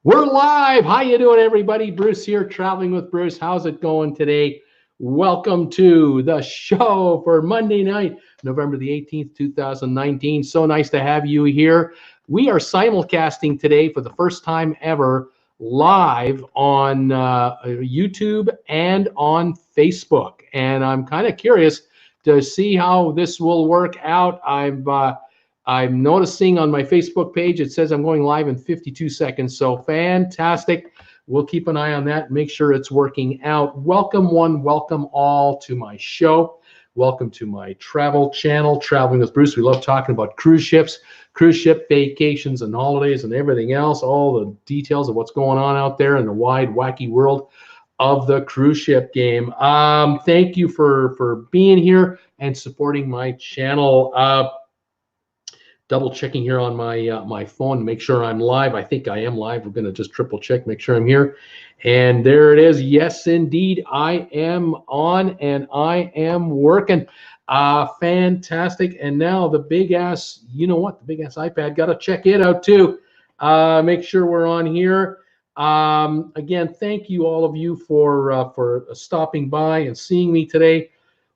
We're live. How you doing, everybody? Bruce here, Traveling with Bruce. How's it going today? Welcome to the show for Monday night, November the 18th, 2019. So nice to have you here. We are simulcasting today for the first time ever live on YouTube and on Facebook. And I'm kind of curious to see how this will work out. I'm noticing on my Facebook page, it says I'm going live in 52 seconds. So fantastic. We'll keep an eye on that, make sure it's working out. Welcome one, welcome all to my show. Welcome to my travel channel, Traveling with Bruce. We love talking about cruise ships, cruise ship vacations and holidays and everything else, all the details of what's going on out there in the wide, wacky world of the cruise ship game. Thank you for being here and supporting my channel. Double checking here on my phone to make sure I'm live. I think I am live. We're going to just triple check, make sure I'm here. And there it is. Yes, indeed, I am on and I am working. Fantastic. And now the big ass, you know what? The big ass iPad. Got to check it out too. Make sure we're on here. Again, thank you all of you for stopping by and seeing me today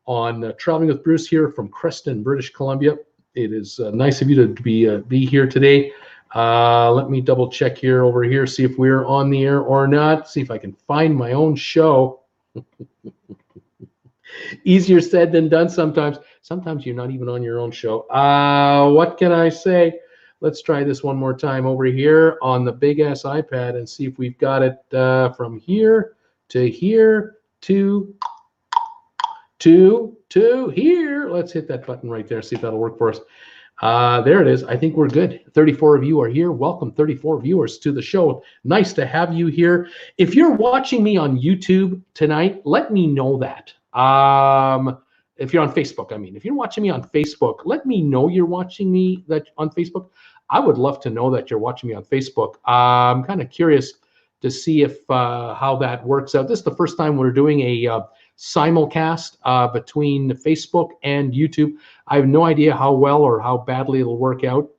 on Traveling with Bruce here from Creston, British Columbia. It is nice of you to be here today. Let me double check here over here, see if we're on the air or not. See if I can find my own show. Easier said than done sometimes. Sometimes you're not even on your own show. What can I say? Let's try this one more time over here on the big ass iPad and see if we've got it from here to here to here. Let's hit that button right there, see if that'll work for us. There it is. I think we're good. 34 of you are here. Welcome, 34 viewers to the show. Nice to have you here. If you're watching me on YouTube tonight, let me know that. If you're on Facebook, I mean, if you're watching me on Facebook, let me know you're watching me on Facebook. I would love to know that you're watching me on Facebook. I'm kind of curious to see if how that works out. This is the first time we're doing a simulcast between Facebook and YouTube. I have no idea how well or how badly it'll work out.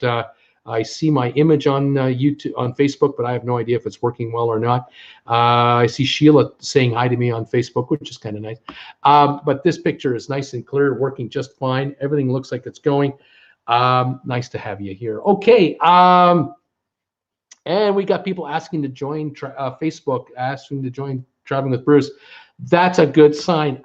I see my image on YouTube, on Facebook, but I have no idea if it's working well or not. I see Sheila saying hi to me on Facebook, which is kind of nice. But this picture is nice and clear, working just fine. Everything looks like it's going. Nice to have you here. Okay. And we got people asking to join Facebook, asking to join Traveling with Bruce. That's a good sign.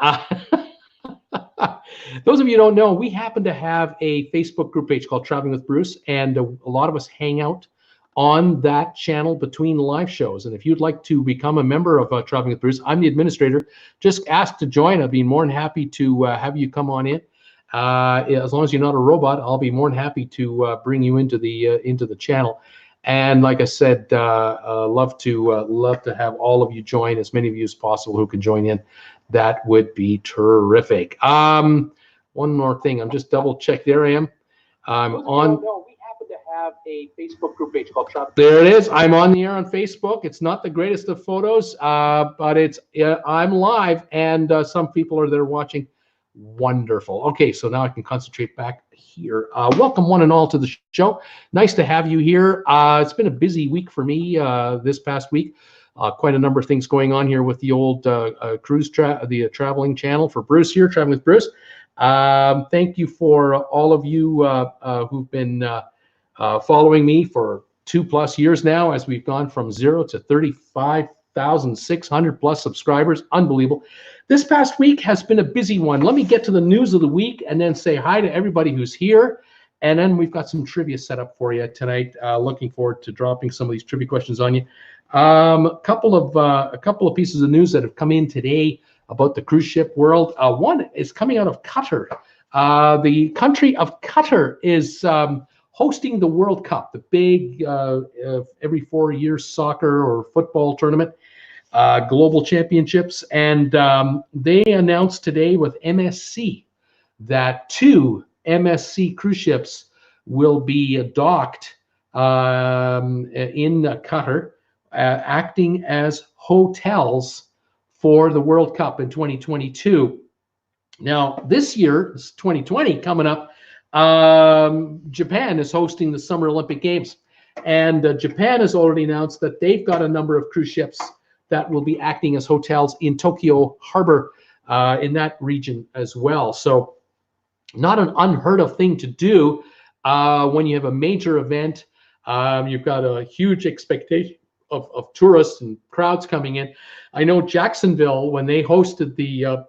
Those of you who don't know, we happen to have a Facebook group page called Traveling with Bruce, and a lot of us hang out on that channel between live shows. And if you'd like to become a member of Traveling with Bruce, I'm the administrator. Just ask to join. I'd be more than happy to have you come on in. As long as you're not a robot, I'll be more than happy to bring you into the channel. And like I said, love to have all of you join, as many of you as possible who can join in. That would be terrific. One more thing, I'm just double check. There I am. I'm on. No, we happen to have a Facebook group page called Travel. There it is. I'm on the air on Facebook. It's not the greatest of photos, but I'm live, and some people are there watching. Wonderful. Okay, so now I can concentrate back here. Welcome one and all to the show. Nice to have you here. It's been a busy week for me this past week. Quite a number of things going on here with the old the traveling channel for Bruce here, Traveling with Bruce. Thank you for all of you who've been following me for 2+ years now, as we've gone from 0 to 35,600 plus subscribers. Unbelievable. This past week has been a busy one. Let me get to the news of the week and then say hi to everybody who's here. And then we've got some trivia set up for you tonight. Looking forward to dropping some of these trivia questions on you. A couple of pieces of news that have come in today about the cruise ship world. One is coming out of Qatar. The country of Qatar is hosting the World Cup, the big every 4 years soccer or football tournament, global championships. And they announced today with MSC that 2 MSC cruise ships will be docked in Qatar, acting as hotels for the World Cup in 2022. Now, this year, it's 2020 coming up, Japan is hosting the Summer Olympic Games. And Japan has already announced that they've got a number of cruise ships that will be acting as hotels in Tokyo Harbor, in that region as well. So not an unheard of thing to do when you have a major event. You've got a huge expectation of tourists and crowds coming in. I know Jacksonville, when they hosted the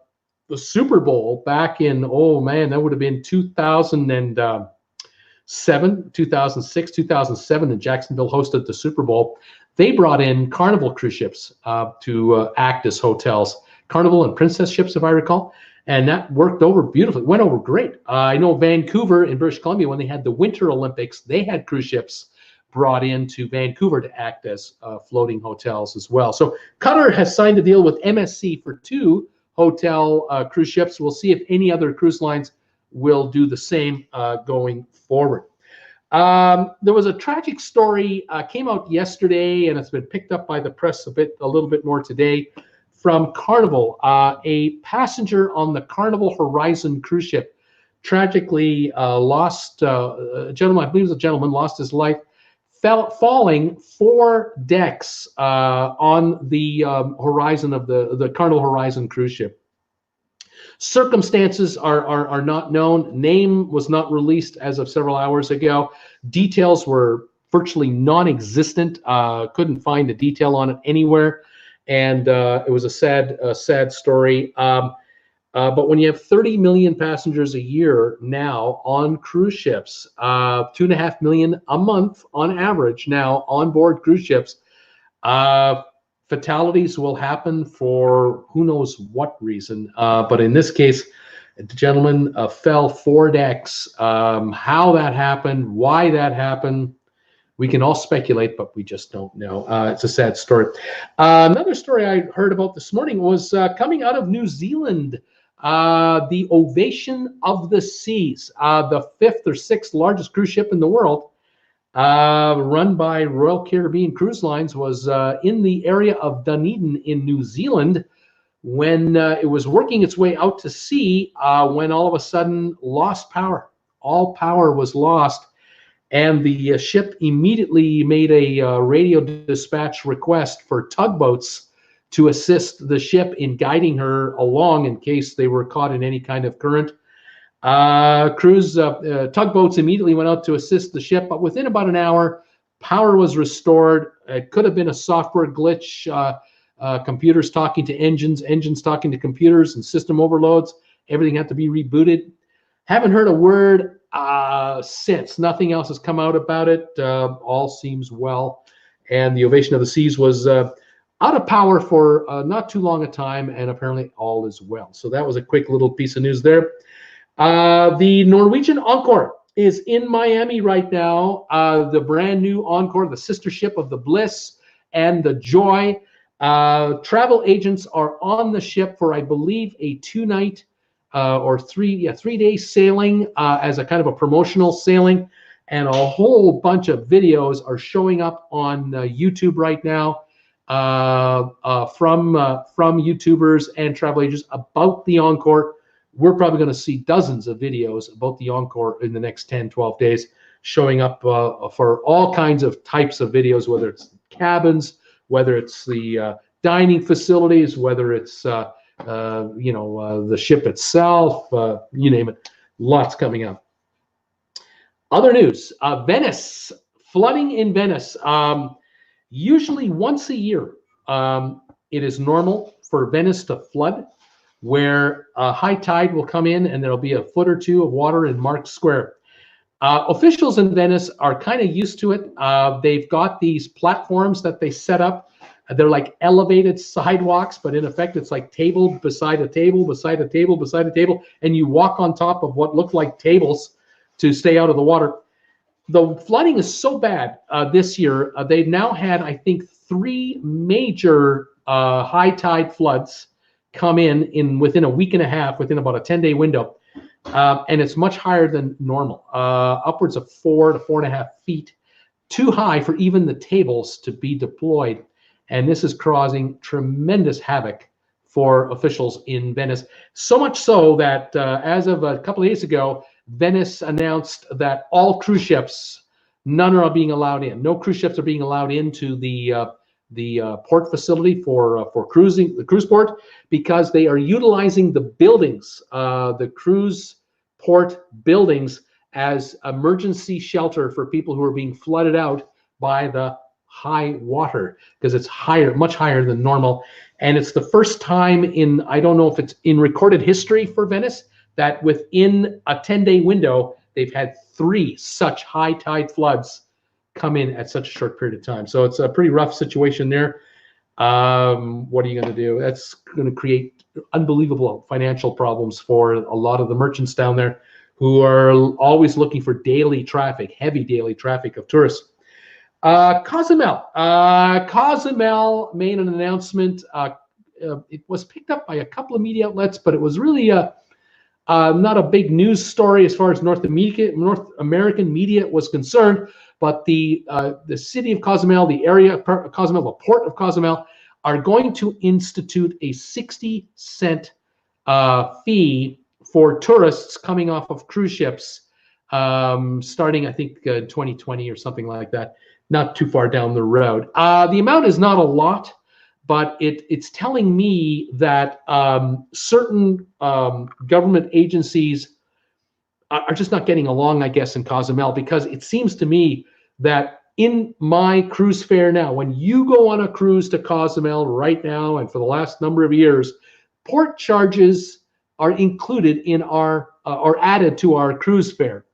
Super Bowl back in, oh man, that would have been 2007, 2006, 2007, and Jacksonville hosted the Super Bowl. They brought in Carnival cruise ships to act as hotels, Carnival and Princess ships, if I recall. And that worked over beautifully, went over great. I know Vancouver in British Columbia, when they had the Winter Olympics, they had cruise ships brought into Vancouver to act as floating hotels as well. So Qatar has signed a deal with MSC for 2 hotel cruise ships. We'll see if any other cruise lines will do the same going forward. There was a tragic story came out yesterday, and it's been picked up by the press a little bit more today, from Carnival. A passenger on the Carnival Horizon cruise ship tragically lost, a gentleman, I believe it was a gentleman, lost his life falling 4 decks on the horizon of the Carnival Horizon cruise ship. Circumstances are not known. Name was not released as of several hours ago. Details were virtually non-existent. Couldn't find a detail on it anywhere, and it was a sad story. But when you have 30 million passengers a year now on cruise ships, 2.5 million a month on average now on board cruise ships, fatalities will happen for who knows what reason. But in this case, the gentleman fell 4 decks. How that happened, why that happened, we can all speculate, but we just don't know. It's a sad story. Another story I heard about this morning was coming out of New Zealand. The Ovation of the Seas, the 5th or 6th largest cruise ship in the world, run by Royal Caribbean Cruise Lines, was in the area of Dunedin in New Zealand when it was working its way out to sea, when all of a sudden lost power. All power was lost, and the ship immediately made a radio dispatch request for tugboats to assist the ship in guiding her along in case they were caught in any kind of current. Tugboats immediately went out to assist the ship, but within about an hour, power was restored. It could have been a software glitch, computers talking to engines, engines talking to computers, and system overloads. Everything had to be rebooted. Haven't heard a word since. Nothing else has come out about it. All seems well. And the Ovation of the Seas was out of power for not too long a time, and apparently all is well. So that was a quick little piece of news there. The Norwegian Encore is in Miami right now. The brand new Encore, the sister ship of the Bliss and the Joy. Travel agents are on the ship for, I believe, a 2-night or 3-day sailing as a kind of a promotional sailing. And a whole bunch of videos are showing up on YouTube right now from YouTubers and travel agents about the Encore. We're probably going to see dozens of videos about the Encore in the next 10, 12 days, showing up for all kinds of types of videos, whether it's cabins, whether it's the dining facilities, whether it's the ship itself, you name it. Lots coming up. Other news: Venice, flooding in Venice. Usually once a year, it is normal for Venice to flood, where high tide will come in and there'll be a foot or two of water in Mark Square. Officials in Venice are kind of used to it. They've got these platforms that they set up. They're like elevated sidewalks, but in effect, it's like table beside a table, beside a table, beside a table, and you walk on top of what look like tables to stay out of the water. The flooding is so bad this year. They've now had, I think, 3 major high tide floods come in within a week and a half, within about a 10-day window, and it's much higher than normal, upwards of 4 to 4.5 feet, too high for even the tables to be deployed. And this is causing tremendous havoc for officials in Venice. So much so that as of a couple of days ago, Venice announced that all cruise ships None are being allowed in. No cruise ships are being allowed into the port facility for cruising, the cruise port, because they are utilizing the buildings, the cruise port buildings, as emergency shelter for people who are being flooded out by the high water, because it's higher, much higher than normal. And it's the first time in, I don't know if it's in recorded history for Venice, that within a 10-day window, they've had 3 such high tide floods come in at such a short period of time. So it's a pretty rough situation there. What are you going to do? That's going to create unbelievable financial problems for a lot of the merchants down there, who are always looking for daily traffic, heavy daily traffic of tourists. Cozumel. Cozumel made an announcement. It was picked up by a couple of media outlets, but it was really not a big news story as far as North American media was concerned. But the city of Cozumel, the area of Cozumel, the port of Cozumel, are going to institute a 60-cent fee for tourists coming off of cruise ships, starting, I think, 2020 or something like that, not too far down the road. The amount is not a lot, but it's telling me that certain government agencies are just not getting along, I guess, in Cozumel, because it seems to me that in my cruise fare now, when you go on a cruise to Cozumel right now and for the last number of years, port charges are included in our or added to our cruise fare.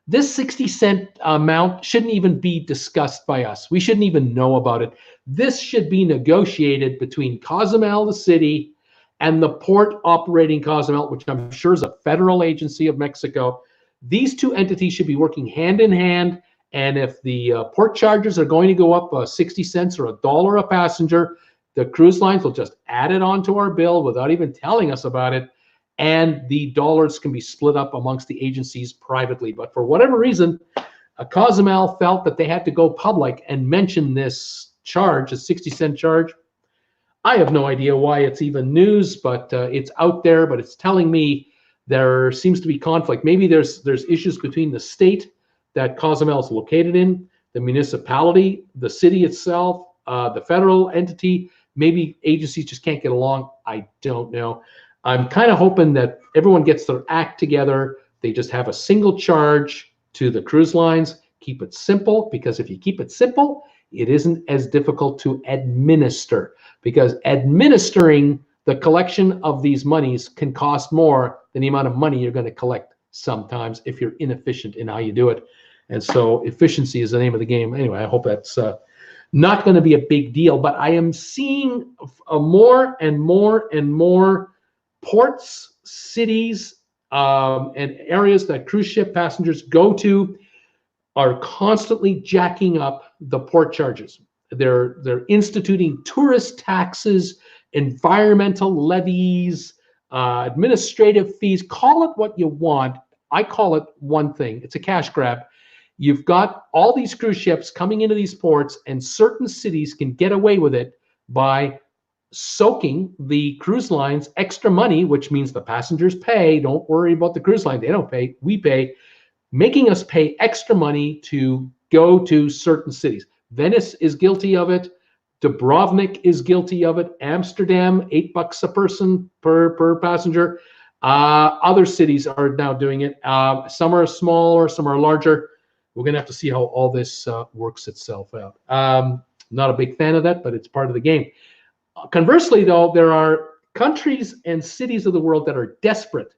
This 60-cent amount shouldn't even be discussed by us. We shouldn't even know about it. This should be negotiated between Cozumel, the city, and the port operating Cozumel, which I'm sure is a federal agency of Mexico. These two entities should be working hand in hand. And if the port charges are going to go up 60 cents or $1 a passenger, the cruise lines will just add it onto our bill without even telling us about it. And the dollars can be split up amongst the agencies privately. But for whatever reason, Cozumel felt that they had to go public and mention this charge, a 60-cent charge. I have no idea why it's even news, but it's out there. But it's telling me there seems to be conflict. Maybe there's issues between the state that Cozumel is located in, the municipality, the city itself, the federal entity. Maybe agencies just can't get along. I don't know. I'm kind of hoping that everyone gets their act together. They just have a single charge to the cruise lines. Keep it simple, because if you keep it simple, it isn't as difficult to administer, because administering the collection of these monies can cost more than the amount of money you're going to collect sometimes if you're inefficient in how you do it. And so efficiency is the name of the game. Anyway, I hope that's not going to be a big deal, but I am seeing more and more and more ports, cities, and areas that cruise ship passengers go to are constantly jacking up the port charges. They're instituting tourist taxes, environmental levies, administrative fees. Call it what you want. I call it one thing. It's a cash grab. You've got all these cruise ships coming into these ports, and certain cities can get away with it by soaking the cruise lines extra money, which means the passengers pay. Don't worry about the cruise line. They don't pay. We pay, making us pay extra money to go to certain cities. Venice is guilty of it. Dubrovnik is guilty of it. Amsterdam, $8 a person per passenger. Other cities are now doing it. Some are smaller, some are larger. We're going to have to see how all this works itself out. Not a big fan of that, but it's part of the game. Conversely, though, there are countries and cities of the world that are desperate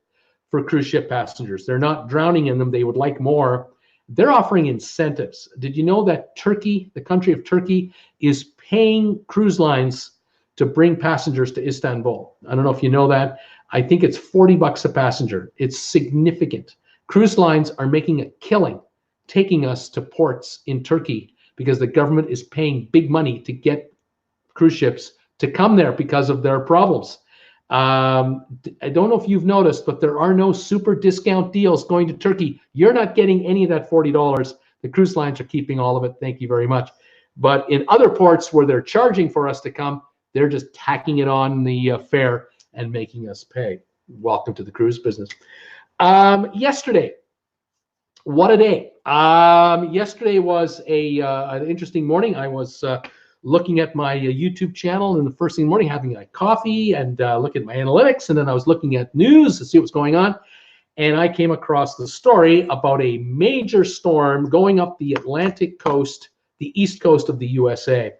for cruise ship passengers. They're not drowning in them. They would like more. They're offering incentives. Did you know that Turkey, the country of Turkey, is paying cruise lines to bring passengers to Istanbul? I don't know if you know that. I think it's $40 a passenger. It's significant. Cruise lines are making a killing taking us to ports in Turkey because the government is paying big money to get cruise ships to come there because of their problems. I don't know if you've noticed, but there are no super discount deals going to Turkey. You're not getting any of that $40. The cruise lines are keeping all of it. Thank you very much. But in other ports where they're charging for us to come, they're just tacking it on the fare and making us pay. Welcome to the cruise business. Yesterday, What a day. Yesterday was an interesting morning. I was looking at my YouTube channel in the first thing in the morning, having a coffee and looking at my analytics. And then I was looking at news to see what's going on. And I came across the story about a major storm going up the Atlantic coast, the east coast of the USA.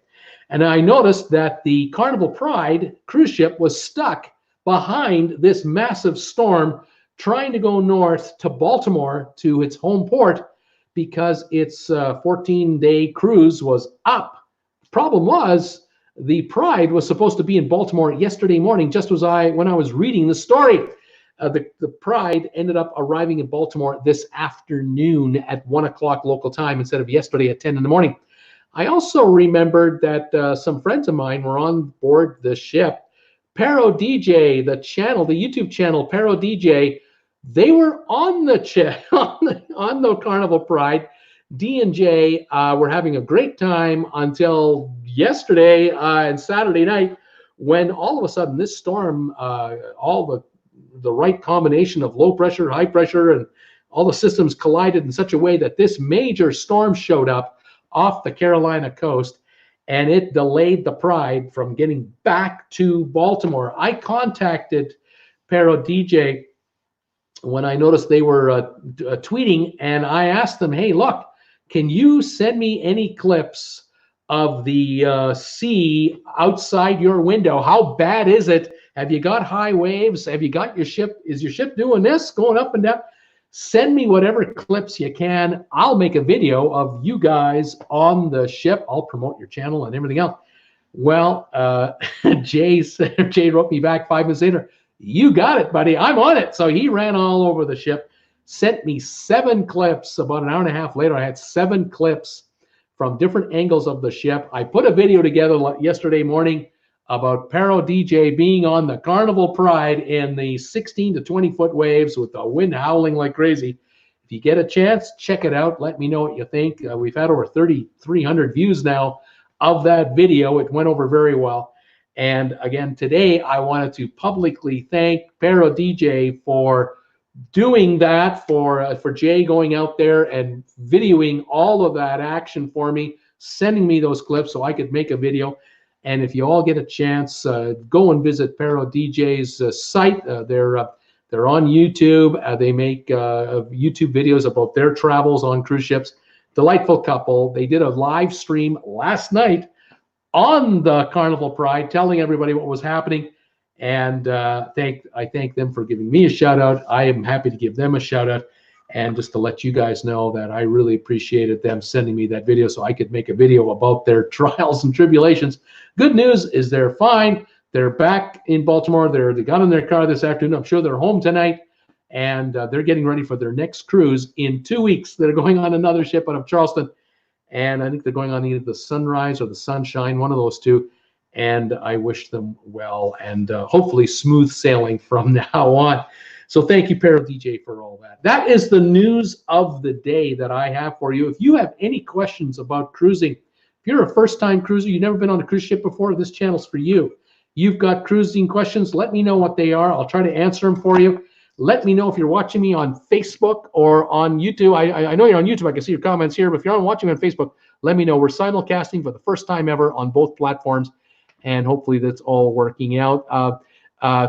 And I noticed that the Carnival Pride cruise ship was stuck behind this massive storm trying to go north to Baltimore to its home port because its 14-day cruise was up. Problem was, the Pride was supposed to be in Baltimore yesterday morning, just as when I was reading the story. The Pride ended up arriving in Baltimore this afternoon at 1 o'clock local time instead of yesterday at 10 in the morning. I also remembered that some friends of mine were on board the ship. Pero DJ, the YouTube channel Pero DJ, they were on the on the Carnival Pride. D and J were having a great time until yesterday and Saturday night, when all of a sudden this storm, all the right combination of low pressure, high pressure, and all the systems collided in such a way that this major storm showed up off the Carolina coast, and it delayed the Pride from getting back to Baltimore. I contacted Pero DJ when I noticed they were tweeting, and I asked them, hey, look, can you send me any clips of the sea outside your window? How bad is it? Have you got high waves? Have you got your ship? Is your ship doing this, going up and down? Send me whatever clips you can. I'll make a video of you guys on the ship. I'll promote your channel and everything else. Well, Jay wrote me back 5 minutes later. You got it, buddy. I'm on it. So he ran all over the ship, sent me 7 clips. About an hour and a half later, I had 7 clips from different angles of the ship. I put a video together yesterday morning about Pero DJ being on the Carnival Pride in the 16 to 20 foot waves with the wind howling like crazy. If you get a chance, check it out. Let me know what you think. We've had over 3,300 views now of that video. It went over very well. And again, today I wanted to publicly thank Pero DJ for doing that, for Jay going out there and videoing all of that action for me, sending me those clips so I could make a video. And if you all get a chance, go and visit Pero DJ's site. They're on YouTube. They make YouTube videos about their travels on cruise ships. Delightful couple. They did a live stream last night on the Carnival Pride, telling everybody what was happening. And I thank them for giving me a shout out. I am happy to give them a shout out. And just to let you guys know that I really appreciated them sending me that video so I could make a video about their trials and tribulations. Good news is they're fine. They're back in Baltimore. They got in their car this afternoon. I'm sure they're home tonight. And they're getting ready for their next cruise in 2 weeks. They're going on another ship out of Charleston. And I think they're going on either the Sunrise or the Sunshine, one of those two. And I wish them well and hopefully smooth sailing from now on. So thank you, Pero DJ, for all that. That is the news of the day that I have for you. If you have any questions about cruising, if you're a first-time cruiser, you've never been on a cruise ship before, this channel's for you. You've got cruising questions, let me know what they are. I'll try to answer them for you. Let me know if you're watching me on Facebook or on YouTube. I know you're on YouTube. I can see your comments here. But if you're watching me on Facebook, let me know. We're simulcasting for the first time ever on both platforms. And hopefully that's all working out.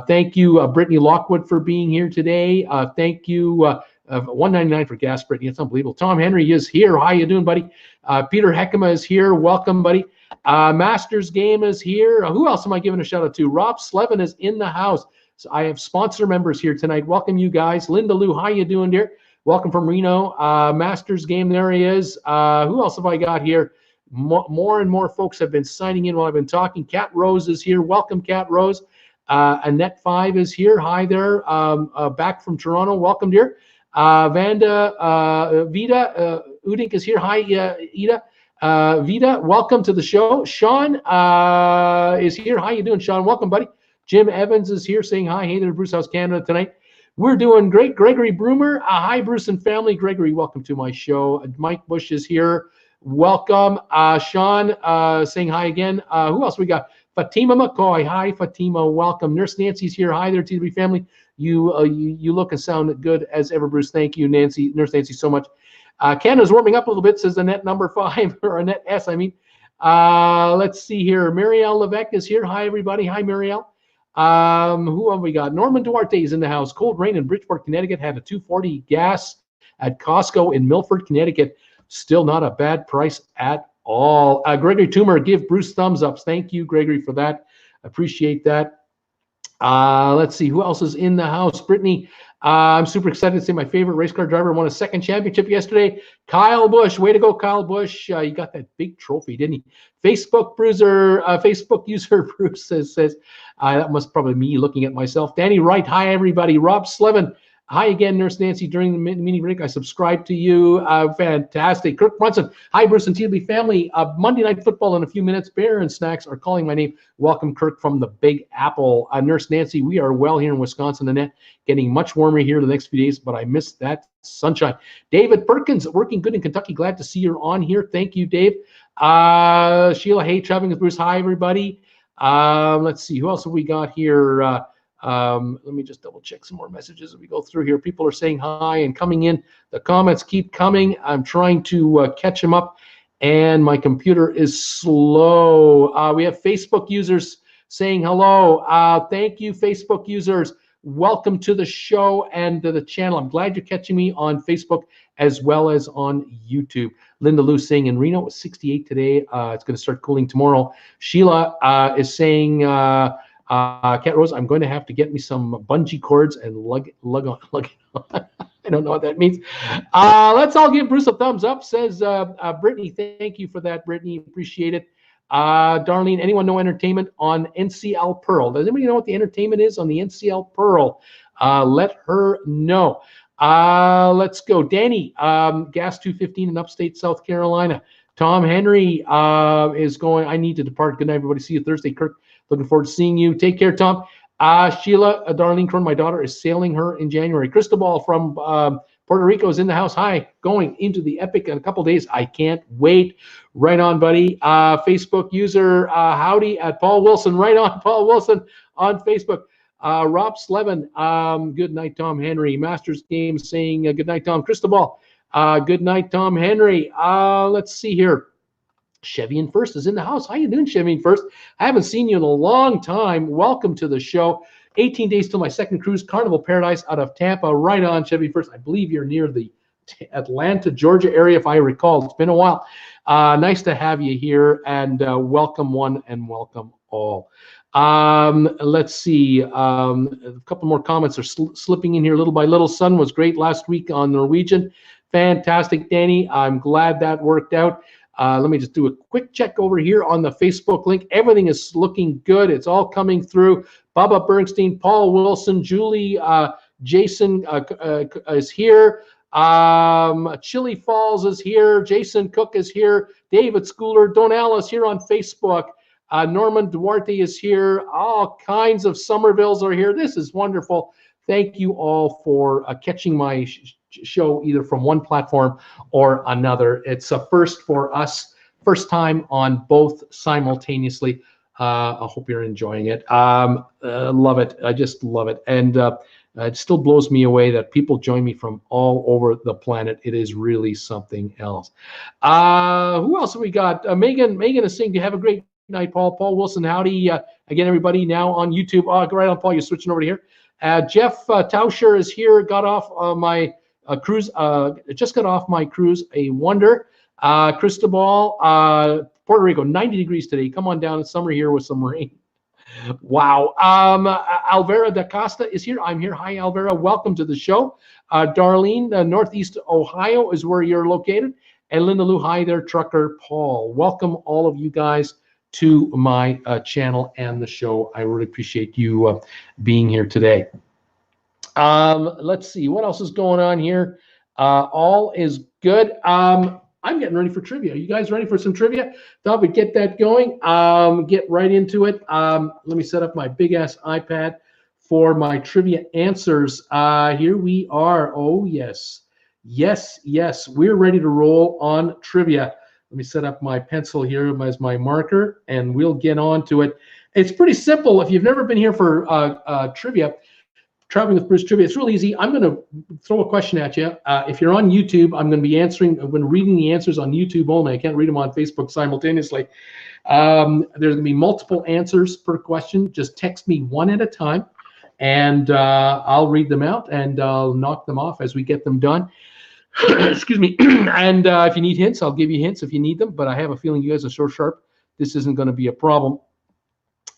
Thank you, Brittany Lockwood, for being here today. Thank you, $1.99 for gas, Brittany. It's unbelievable. Tom Henry is here. How you doing, buddy? Peter Heckema is here. Welcome, buddy. Masters Game is here. Who else am I giving a shout out to? Rob Slevin is in the house. So I have sponsor members here tonight. Welcome, you guys. Linda Lou, how you doing, dear? Welcome from Reno. Masters Game, there he is. Who else have I got here? More and more folks have been signing in while I've been talking. Kat Rose is here. Welcome, Kat Rose. Annette 5 is here. Hi there. Back from Toronto. Welcome, dear. Vanda Vida Udink is here. Hi, Ida. Vida, welcome to the show. Sean is here. How you doing, Sean? Welcome, buddy. Jim Evans is here saying hi. Hey there, Bruce House Canada tonight. We're doing great. Gregory Broomer. Hi, Bruce and family. Gregory, welcome to my show. Mike Bush is here. Welcome. Sean saying hi again. Who else we got? Fatima McCoy. Hi, Fatima. Welcome. Nurse Nancy's here. Hi there, TWB family. You look and sound good as ever, Bruce. Thank you, Nancy. Nurse Nancy, so much. Canada's warming up a little bit, says Annette number 5, or Annette S, I mean. Let's see here. Marielle Levesque is here. Hi, everybody. Hi, Marielle. Who have we got? Norman Duarte is in the house. Cold rain in Bridgeport, Connecticut. Had a $2.40 gas at Costco in Milford, Connecticut. Still not a bad price at all. Gregory Toomer, give Bruce thumbs ups. Thank you, Gregory, for that. Appreciate that. Let's see who else is in the house. Brittany, I'm super excited to say my favorite race car driver won a second championship yesterday. Kyle Busch, way to go, Kyle Busch. You got that big trophy, didn't he? Facebook user Bruce says that must probably me looking at myself. Danny Wright, hi everybody. Rob Slevin, hi again, Nurse Nancy. During the mini break, I subscribed to you. Fantastic. Kirk Brunson, hi Bruce and TWB family. Monday Night Football in a few minutes. Beer and snacks are calling my name. Welcome, Kirk from the Big Apple. Nurse Nancy, we are well here in Wisconsin, Annette. Getting much warmer here the next few days, but I missed that sunshine. David Perkins, working good in Kentucky. Glad to see you're on here. Thank you, Dave. Sheila, hey, traveling with Bruce. Hi, everybody. Let's see, who else have we got here? Let me just double check some more messages as we go through here. People are saying hi and coming in. The comments keep coming. I'm trying to catch them up, and my computer is slow. We have Facebook users saying hello. Thank you, Facebook users. Welcome to the show and to the channel. I'm glad you're catching me on Facebook as well as on YouTube. Linda Lou saying in Reno, it was 68 today. It's going to start cooling tomorrow. Sheila is saying, Cat Rose, I'm going to have to get me some bungee cords and lug it on. I don't know what that means. Let's all give Bruce a thumbs up, says Brittany. Thank you for that, Brittany. Appreciate it. Darlene, anyone know entertainment on NCL Pearl? Does anybody know what the entertainment is on the NCL Pearl? Let her know. Let's go. Danny, Gas 215 in upstate South Carolina. Tom Henry is going. I need to depart. Good night, everybody. See you Thursday. Kirk, looking forward to seeing you. Take care, Tom. Sheila, Darlene Kron, my daughter, is sailing her in January. Cristobal from Puerto Rico is in the house. Hi, going into the Epic in a couple days. I can't wait. Right on, buddy. Facebook user, howdy at Paul Wilson. Right on, Paul Wilson on Facebook. Rob Slevin, good night, Tom Henry. Masters Game saying good night, Tom. Cristobal, good night, Tom Henry. Let's see here. Chevy in First is in the house. How you doing, Chevy in First? I haven't seen you in a long time. Welcome to the show. 18 days till my second cruise, Carnival Paradise out of Tampa. Right on, Chevy First. I believe you're near the Atlanta, Georgia area, if I recall. It's been a while. Nice to have you here, and welcome one and welcome all. Let's see. A couple more comments are slipping in here little by little. Sun was great last week on Norwegian. Fantastic, Danny. I'm glad that worked out. Let me just do a quick check over here on the Facebook link. Everything is looking good. It's all coming through. Bubba Bernstein, Paul Wilson, Julie, Jason is here. Chili Falls is here. Jason Cook is here. David Schooler, Donell is here on Facebook. Norman Duarte is here. All kinds of Somervilles are here. This is wonderful. Thank you all for catching my show either from one platform or another. It's a first for us, first time on both simultaneously. I hope you're enjoying it. Love it. I just love it. And it still blows me away that people join me from all over the planet. It is really something else. Who else have we got? Megan is saying, do you have a great night, Paul? Paul Wilson, howdy. Again, everybody now on YouTube. Go right on, Paul. You're switching over to here. Jeff Tauscher is here. Got off my cruise. Just got off my cruise. A wonder. Cristobal, Puerto Rico, 90 degrees today. Come on down. It's summer here with some rain. Wow. Alvera da Costa is here. I'm here. Hi, Alvera. Welcome to the show. Darlene, Northeast Ohio is where you're located. And Linda Lou, hi there, Trucker Paul. Welcome all of you guys to my channel and the show. I really appreciate you being here today. Let's see. What else is going on here? All is good. I'm getting ready for trivia. You guys ready for some trivia? Thought we'd get that going. Get right into it. Let me set up my big-ass iPad for my trivia answers. Here we are. Oh, yes. Yes, yes. We're ready to roll on trivia. Let me set up my pencil here as my marker, and we'll get on to it. It's pretty simple. If you've never been here for trivia Traveling with Bruce Trivia. It's really easy. I'm going to throw a question at you. If you're on YouTube, I'm going to be reading the answers on YouTube only. I can't read them on Facebook simultaneously. There's going to be multiple answers per question. Just text me one at a time, and I'll read them out, and I'll knock them off as we get them done. Excuse me. And if you need hints, I'll give you hints if you need them, but I have a feeling you guys are so sharp, this isn't going to be a problem.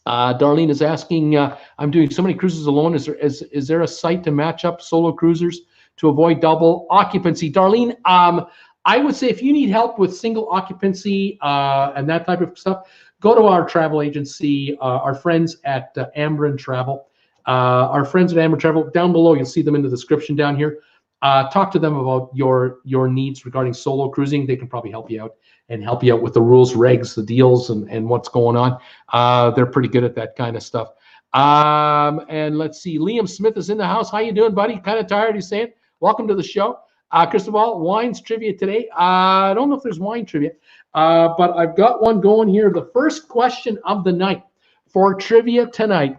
Darlene is asking, I'm doing so many cruises alone. Is there a site to match up solo cruisers to avoid double occupancy? Darlene, I would say if you need help with single occupancy and that type of stuff, go to our travel agency, our friends at Ambrin Travel. Our friends at Ambrin Travel, down below, you'll see them in the description down here. Talk to them about your needs regarding solo cruising. They can probably help you out and help you out with the rules, regs, the deals, and what's going on. They're pretty good at that kind of stuff. And let's see, Liam Smith is in the house. How you doing, buddy? Kind of tired, he's saying. Welcome to the show. Cristobal, wines trivia today. I don't know if there's wine trivia, but I've got one going here. The first question of the night for trivia tonight.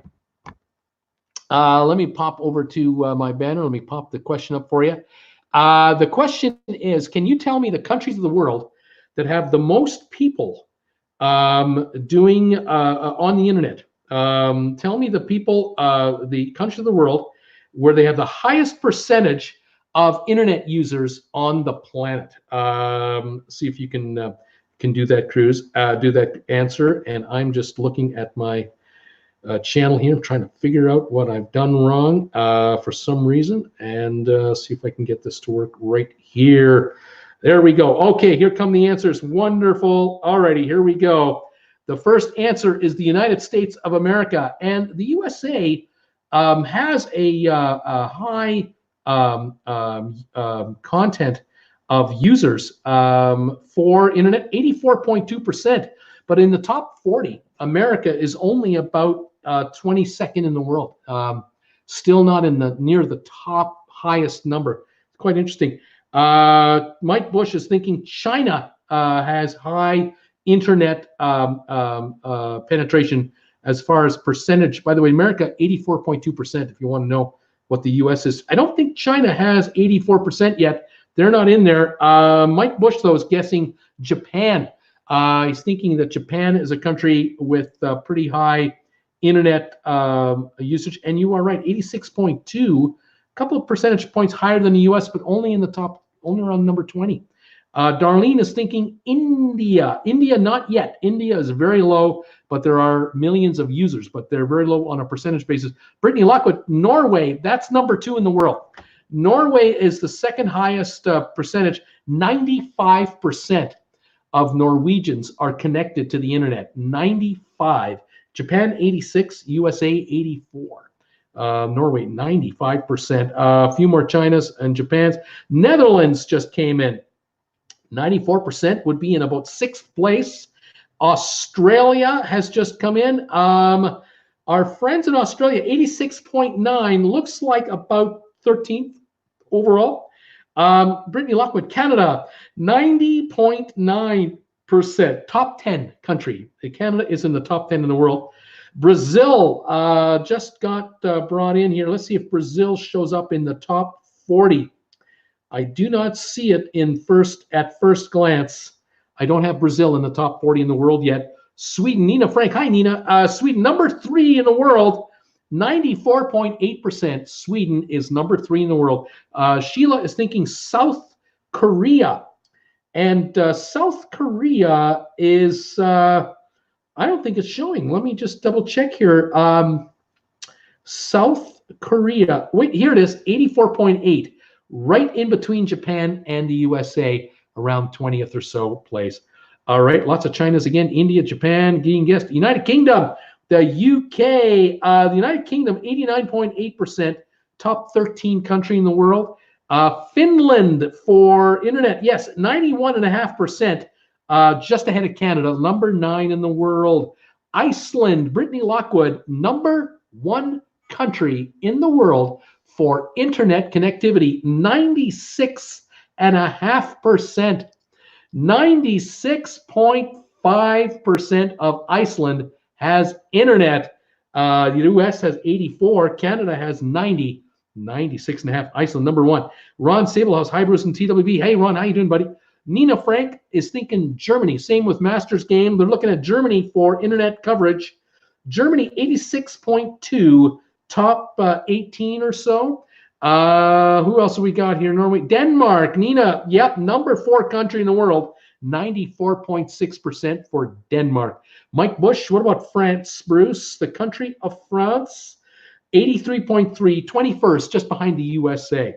Let me pop over to my banner. Let me pop the question up for you. The question is, can you tell me the countries of the world that have the most people doing on the internet? Tell me the people, the countries of the world where they have the highest percentage of internet users on the planet. See if you can do that, Cruz. Do that answer. And I'm just looking at my channel here. I'm trying to figure out what I've done wrong for some reason, and see if I can get this to work right here. There we go. Okay, here come the answers. Wonderful. Alrighty, here we go. The first answer is the United States of America, and the USA has a high content of users for internet, 84.2%. But in the top 40, America is only about 22nd in the world. Still not in the near the top highest number. It's quite interesting. Mike Bush is thinking China has high internet penetration as far as percentage. By the way, America, 84.2%, if you want to know what the US is. I don't think China has 84% yet. They're not in there. Mike Bush, though, is guessing Japan. He's thinking that Japan is a country with pretty high internet usage, and you are right, 86.2, a couple of percentage points higher than the US, but only in the top, only around number 20. Darlene is thinking India. India, not yet. India is very low, but there are millions of users, but they're very low on a percentage basis. Brittany Lockwood, Norway, that's number 2 in the world. Norway is the second highest percentage. 95% of Norwegians are connected to the internet. 95. Japan, 86. USA, 84. Norway, 95%. A few more Chinas and Japans. Netherlands just came in. 94% would be in about 6th place. Australia has just come in. Our friends in Australia, 86.9, looks like about 13th overall. Brittany Lockwood, Canada, 90.9%, top 10 country. Canada is in the top 10 in the world. Brazil just got brought in here. Let's see if Brazil shows up in the top 40. I do not see it at first glance. I don't have Brazil in the top 40 in the world yet. Sweden, Nina Frank. Hi, Nina. Sweden, number 3 in the world. 94.8%. Sweden is number 3 in the world. Sheila is thinking South Korea. And South Korea is, I don't think it's showing. Let me just double check here. South Korea. Wait, here it is, 84.8. Right in between Japan and the USA, around 20th or so place. All right, lots of Chinas again. India, Japan, getting guessed. United Kingdom, the UK, the United Kingdom, 89.8%, top 13 country in the world. Finland for internet, yes, 91.5%, just ahead of Canada, number 9 in the world. Iceland, Brittany Lockwood, number 1 country in the world for internet connectivity, 96.5%. 96.5% of Iceland has internet. The US has 84, Canada has 90. 96.5. Iceland, number 1. Ron Sablehouse, hi, Bruce and TWB. Hey, Ron, how you doing, buddy? Nina Frank is thinking Germany. Same with Masters Game. They're looking at Germany for internet coverage. Germany, 86.2, top 18 or so. Who else have we got here? Norway, Denmark. Nina, yep, number 4 country in the world. 94.6% for Denmark. Mike Bush, what about France, Bruce? The country of France, 83.3, 21st, just behind the USA.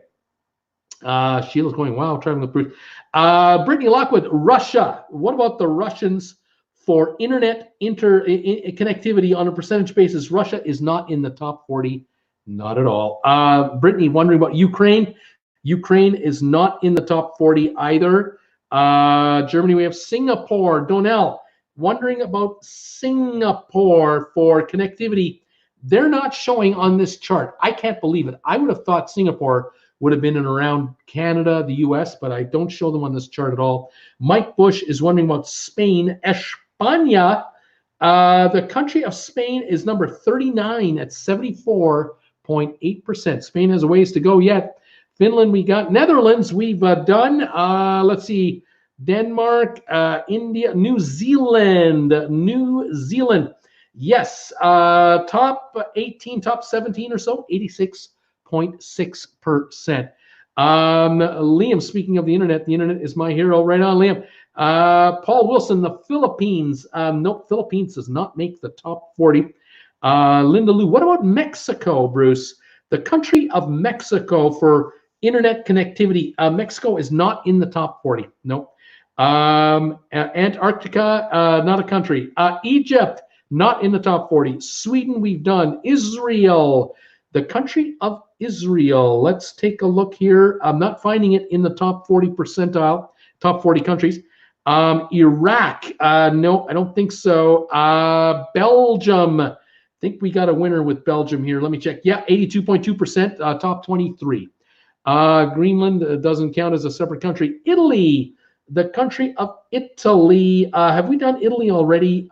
Sheila's going, wow, traveling with Bruce. Brittany Lockwood, Russia. What about the Russians for internet connectivity on a percentage basis? Russia is not in the top 40, not at all. Brittany wondering about Ukraine. Ukraine is not in the top 40 either. Germany, we have Singapore. Donnell wondering about Singapore for connectivity. They're not showing on this chart. I can't believe it. I would have thought Singapore would have been in around Canada, the US, but I don't show them on this chart at all. Mike Bush is wondering about Spain. España, the country of Spain is number 39 at 74.8%. Spain has a ways to go yet. Finland, we got. Netherlands, we've done. Let's see. Denmark, India, New Zealand. Yes, top 18, top 17 or so, 86.6%. Liam, speaking of the internet is my hero. Right on, Liam. Paul Wilson, the Philippines. Nope, Philippines does not make the top 40. Linda Lou, what about Mexico, Bruce? The country of Mexico for internet connectivity. Mexico is not in the top 40. Nope. Antarctica, not a country. Egypt, not in the top 40. Sweden, we've done. Israel, the country of Israel. Let's take a look here. I'm not finding it in the top 40 percentile, top 40 countries. Iraq, no, I don't think so. Belgium, I think we got a winner with Belgium here. Let me check. Yeah, 82.2%, top 23. Greenland doesn't count as a separate country. Italy, the country of Italy. Have we done Italy already?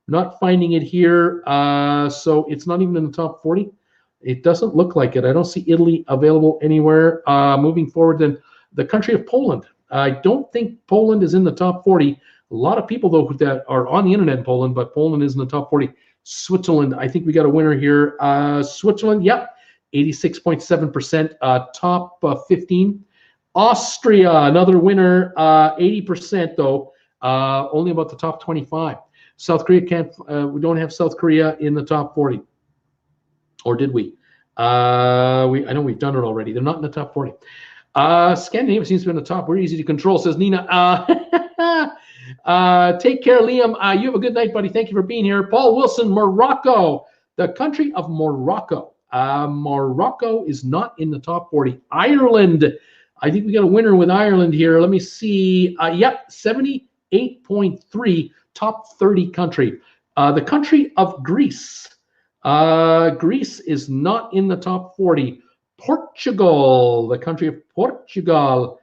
Not finding it here. So it's not even in the top 40. It doesn't look like it. I don't see Italy available anywhere. Moving forward, then the country of Poland. I don't think Poland is in the top 40. A lot of people, though, that are on the internet in Poland, but Poland is in the top 40. Switzerland, I think we got a winner here. Switzerland, yep, 86.7%, top 15. Austria, another winner, 80% though, only about the top 25. South Korea can't, we don't have South Korea in the top 40. Or did we? I know we've done it already. They're not in the top 40. Scandinavia seems to be in the top. We're easy to control, says Nina. Take care, Liam. You have a good night, buddy. Thank you for being here. Paul Wilson, Morocco, the country of Morocco. Morocco is not in the top 40. Ireland, I think we got a winner with Ireland here. Let me see. Yep, 78.3, top 30 country. The country of Greece. Greece is not in the top 40. Portugal, the country of Portugal,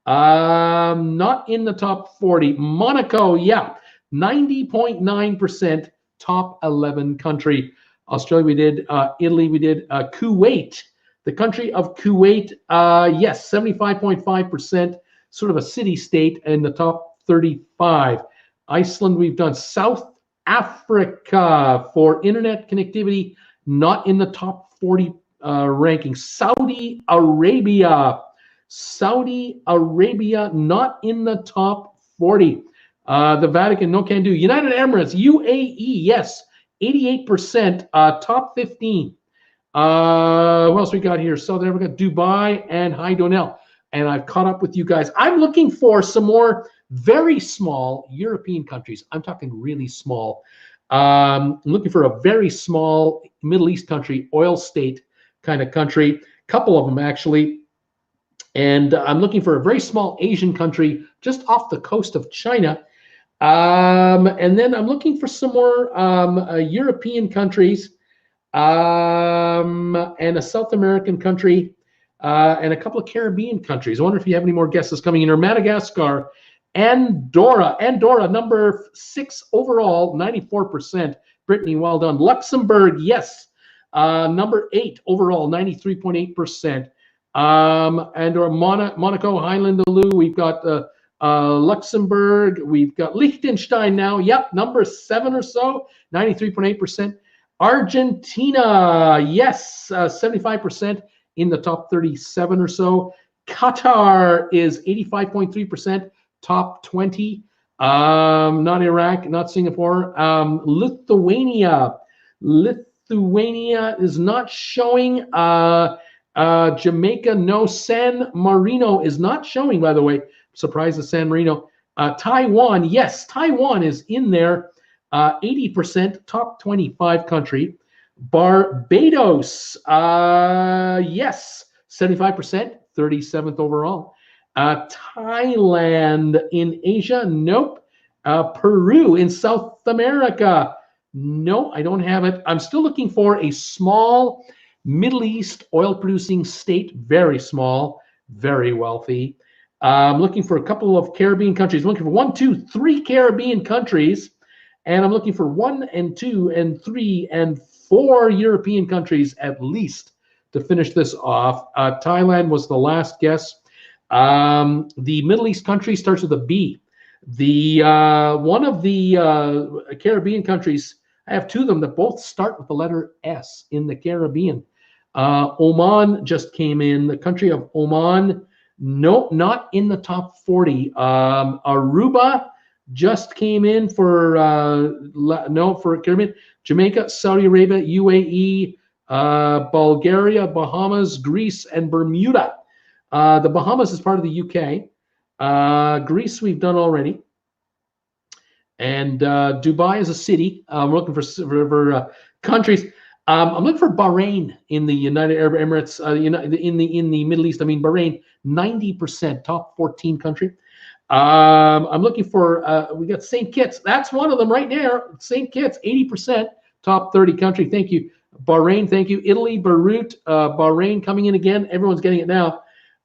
not in the top 40. Monaco, yeah, 90.9%, top 11 country. Australia, we did. Italy, we did. Kuwait, the country of Kuwait, yes, 75.5%, sort of a city-state in the top 35. Iceland, we've done. South Africa for internet connectivity, not in the top 40 ranking. Saudi Arabia, not in the top 40. The Vatican, no can do. United Emirates, UAE, yes, 88%, top 15. What else we got here? South Africa, Dubai, and hi, Donnell. And I've caught up with you guys. I'm looking for some more very small European countries. I'm talking really small. I'm looking for a very small Middle East country, oil state kind of country, couple of them actually. And I'm looking for a very small Asian country just off the coast of China. And then I'm looking for some more European countries and a South American country and a couple of Caribbean countries. I wonder if you have any more guesses coming in. Or Madagascar, Andorra, number 6 overall, 94%. Brittany, well done. Luxembourg, yes, Number 8 overall, 93.8%. And our Monaco, Highland-Alou, we've got Luxembourg, we've got Liechtenstein now. Yep, number 7 or so, 93.8%. Argentina, yes, 75% in the top 37 or so. Qatar is 85.3%, top 20. Not Iraq, not Singapore. Lithuania is not showing. Jamaica, no. San Marino is not showing, by the way. Surprised at San Marino. Taiwan, yes, Taiwan is in there. 80%, top 25 country. Barbados, yes, 75%, 37th overall. Thailand in Asia, nope. Peru in South America, no, I don't have it. I'm still looking for a small Middle East oil-producing state, very small, very wealthy. I'm looking for a couple of Caribbean countries. I'm looking for 1, 2, 3 Caribbean countries, and I'm looking for 1 and 2 and 3 and 4 European countries at least to finish this off. Thailand was the last guess. The Middle East country starts with a B. The one of the Caribbean countries, I have 2 of them that both start with the letter S in the Caribbean. Oman just came in. The country of Oman, nope, not in the top 40. Aruba just came in for for Caribbean. Jamaica, Saudi Arabia, UAE, Bulgaria, Bahamas, Greece, and Bermuda. The Bahamas is part of the UK. Greece we've done already. And Dubai is a city. I'm looking for countries. I'm looking for Bahrain in the United Arab Emirates, in the Middle East. I mean, Bahrain, 90%, top 14 country. I'm looking for, we got St. Kitts. That's one of them right there. St. Kitts, 80%, top 30 country. Thank you. Bahrain, thank you. Italy, Beirut, Bahrain coming in again. Everyone's getting it now.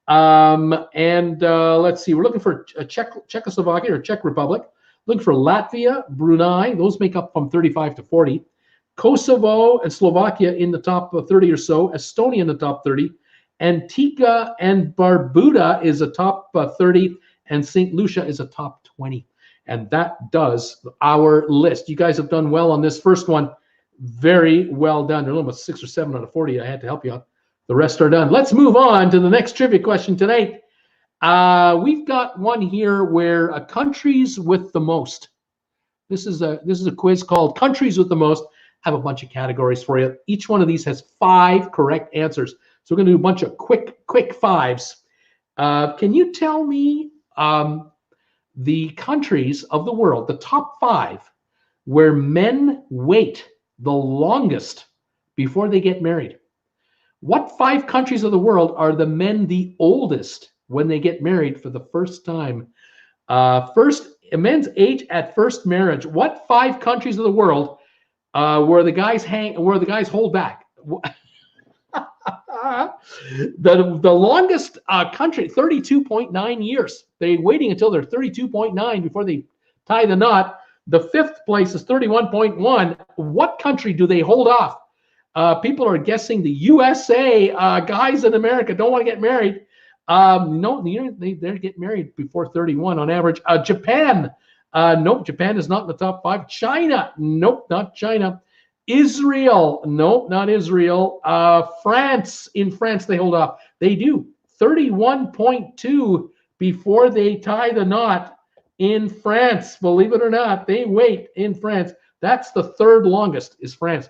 Let's see. We're looking for Czechoslovakia or Czech Republic. Looking for Latvia, Brunei. Those make up from 35 to 40. Kosovo and Slovakia in the top 30 or so. Estonia in the top 30. Antigua and Barbuda is a top 30. And St. Lucia is a top 20. And that does our list. You guys have done well on this first one. Very well done. There's almost 6 or 7 out of 40. I had to help you out. The rest are done. Let's move on to the next trivia question tonight. We've got one here where countries with the most. This is a quiz called Countries with the Most. I have a bunch of categories for you. Each one of these has 5 correct answers. So we're going to do a bunch of quick fives. Can you tell me the countries of the world, the top 5, where men wait the longest before they get married? What 5 countries of the world are the men the oldest when they get married for the first time? Men's age at first marriage. What 5 countries of the world where the guys hold back? The longest country, 32.9 years. They're waiting until they're 32.9 before they tie the knot. The 5th place is 31.1. What country do they hold off? People are guessing the USA. Guys in America don't want to get married. No, they get married before 31 on average. Japan. Nope, Japan is not in the top 5. China. Nope, not China. Israel. Nope, not Israel. France. In France, they hold off. They do. 31.2 before they tie the knot in France. Believe it or not, they wait in France. That's the 3rd longest is France.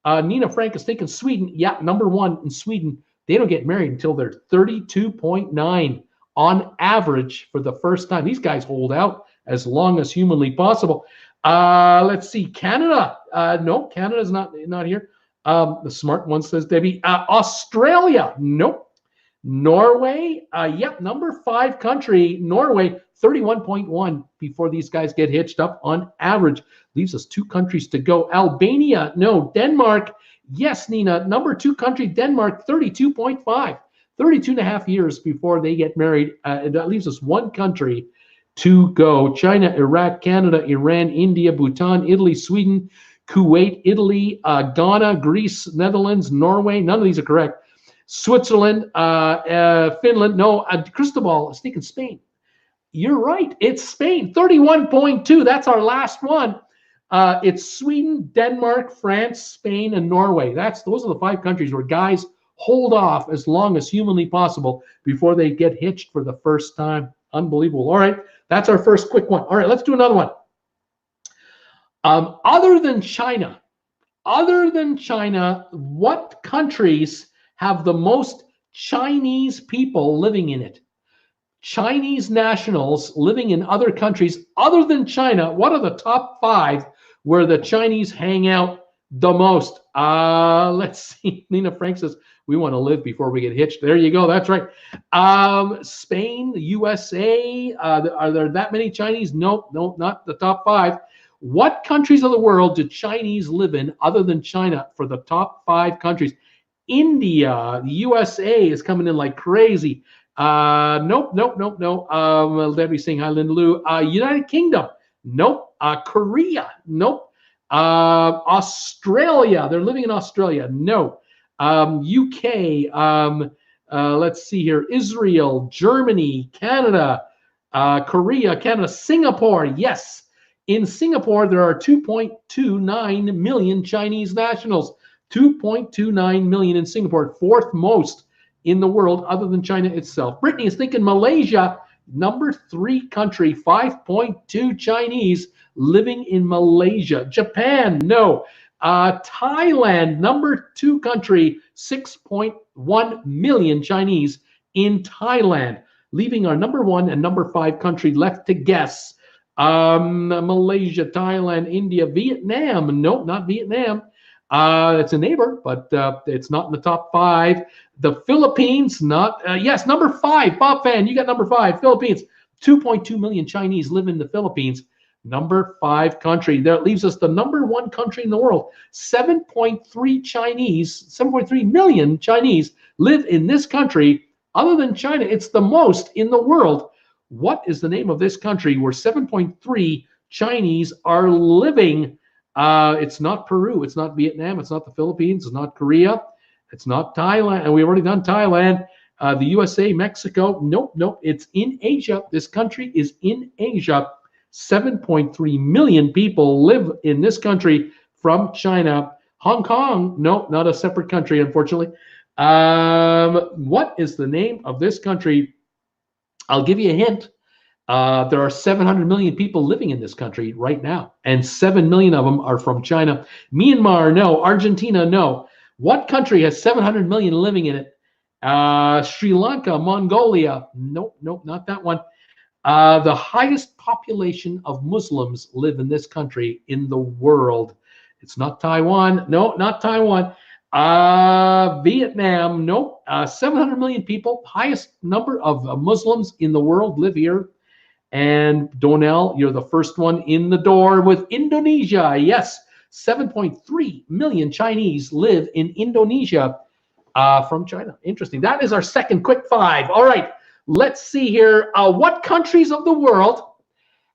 Nina Frank is thinking Sweden. Yeah, number 1 in Sweden. They don't get married until they're 32.9 on average for the first time. These guys hold out as long as humanly possible. Let's see. Canada. No, Canada's not here. The smart one says Debbie. Australia. Nope. Norway. Yep, number 5 country. Norway, 31.1 before these guys get hitched up on average. Leaves us 2 countries to go. Albania. No. Denmark. Yes, Nina. Number 2 country, Denmark, 32.5. 32 and a half years before they get married. That leaves us 1 country to go. China, Iraq, Canada, Iran, India, Bhutan, Italy, Sweden, Kuwait, Italy, Ghana, Greece, Netherlands, Norway. None of these are correct. Switzerland, Finland. No, Cristobal is thinking Spain. You're right. It's Spain. 31.2. That's our last one. It's Sweden, Denmark, France, Spain, and Norway. Those are the 5 countries where guys hold off as long as humanly possible before they get hitched for the first time. Unbelievable. All right. That's our first quick one. All right. Let's do another one. Other than China, what countries have the most Chinese people living in it? Chinese nationals living in other countries other than China. What are the top 5 where the Chinese hang out the most? Let's see. Nina Frank says, we want to live before we get hitched. There you go. That's right. Spain, USA. Are there that many Chinese? Nope, not the top 5. What countries of the world do Chinese live in other than China for the top 5 countries? India, the USA is coming in like crazy. Nope. Debbie saying hi, Linda Lou. United Kingdom, nope. Korea, nope. Australia, they're living in Australia, no. UK, let's see here. Israel, Germany, Canada, Korea, Canada, Singapore, yes. In Singapore, there are 2.29 million Chinese nationals. 2.29 million in Singapore, 4th most in the world other than China itself. Brittany is thinking Malaysia, number 3 country, 5.2 Chinese living in Malaysia. Japan, no. Thailand, number 2 country, 6.1 million Chinese in Thailand, leaving our number 1 and number 5 country left to guess. Malaysia, Thailand, India, Vietnam. Nope, not Vietnam. It's a neighbor, but it's not in the top 5. The Philippines, yes, number 5. Bob Fan, you got number 5. Philippines, 2.2 million Chinese live in the Philippines. Number 5 country. That leaves us the number 1 country in the world. 7.3 million Chinese live in this country. Other than China, it's the most in the world. What is the name of this country where 7.3 Chinese are living? It's not Peru, it's not Vietnam, it's not the Philippines, it's not Korea, it's not Thailand, and we've already done Thailand. The USA, Mexico, nope, it's in Asia. This country is in Asia. 7.3 million people live in this country from China. Hong Kong, no, not a separate country, unfortunately. What is the name of this country? I'll give you a hint. There are 700 million people living in this country right now, and 7 million of them are from China. Myanmar, no. Argentina, no. What country has 700 million living in it? Sri Lanka, Mongolia, nope, not that one. The highest population of Muslims live in this country in the world. It's not Taiwan. No, not Taiwan. Vietnam, nope. 700 million people, highest number of Muslims in the world live here. And Donnell, you're the first one in the door with Indonesia. Yes, 7.3 million Chinese live in Indonesia from China. Interesting. That is our second quick 5. All right, let's see here. What countries of the world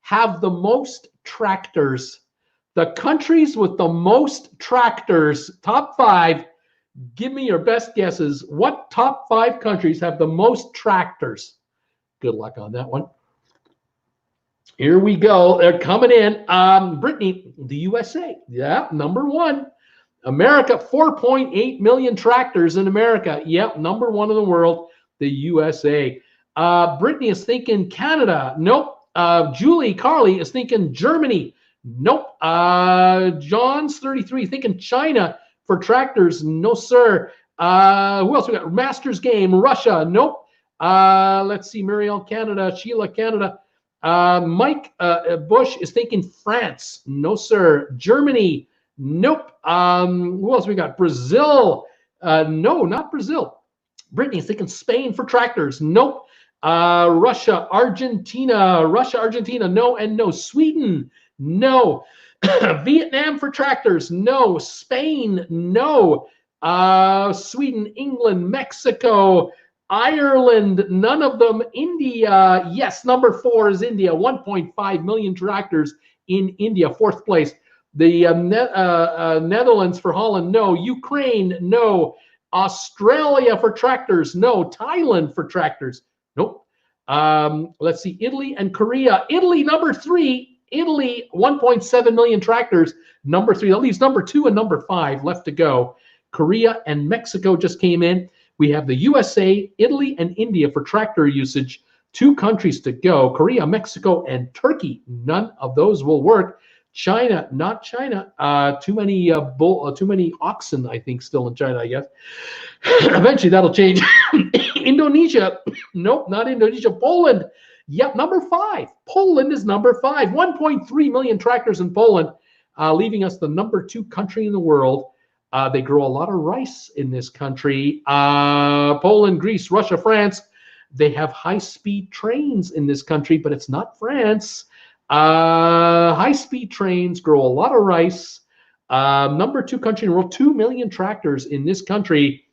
have the most tractors? The countries with the most tractors, top 5. Give me your best guesses. What top 5 countries have the most tractors? Good luck on that one. Here we go. They're coming in. Brittany, the USA. Yeah, number 1. America, 4.8 million tractors in America. Yep, number 1 in the world, the USA. Brittany is thinking Canada. Nope. Julie Carly is thinking Germany. Nope. John's 33 thinking China for tractors. No, sir. Who else we got? Masters Game, Russia. Nope. Let's see. Marielle, Canada. Sheila, Canada. Mike Bush is thinking France. No, sir. Germany. Nope. Who else we got? Brazil. No, not Brazil. Brittany is thinking Spain for tractors. Nope. Russia, Argentina. Russia, Argentina. No and no. Sweden. No. Vietnam for tractors. No. Spain. No. Sweden, England, Mexico, Ireland, none of them. India, yes, number 4 is India. 1.5 million tractors in India, 4th place. The Netherlands for Holland, no. Ukraine, no. Australia for tractors, no. Thailand for tractors, nope. Let's see, Italy and Korea. Italy, number 3. Italy, 1.7 million tractors, number 3. That leaves number 2 and number 5 left to go. Korea and Mexico just came in. We have the USA, Italy, and India for tractor usage. 2 countries to go. Korea, Mexico, and Turkey. None of those will work. China, not China. Too many oxen, I think, still in China, I guess. Eventually, that'll change. Indonesia, nope, not Indonesia. Poland, yep, number 5. Poland is number 5. 1.3 million tractors in Poland, leaving us the number 2 country in the world. They grow a lot of rice in this country. Poland, Greece, Russia, France. They have high-speed trains in this country, but it's not France. High-speed trains grow a lot of rice. Number 2 country in the world, 2 million tractors in this country.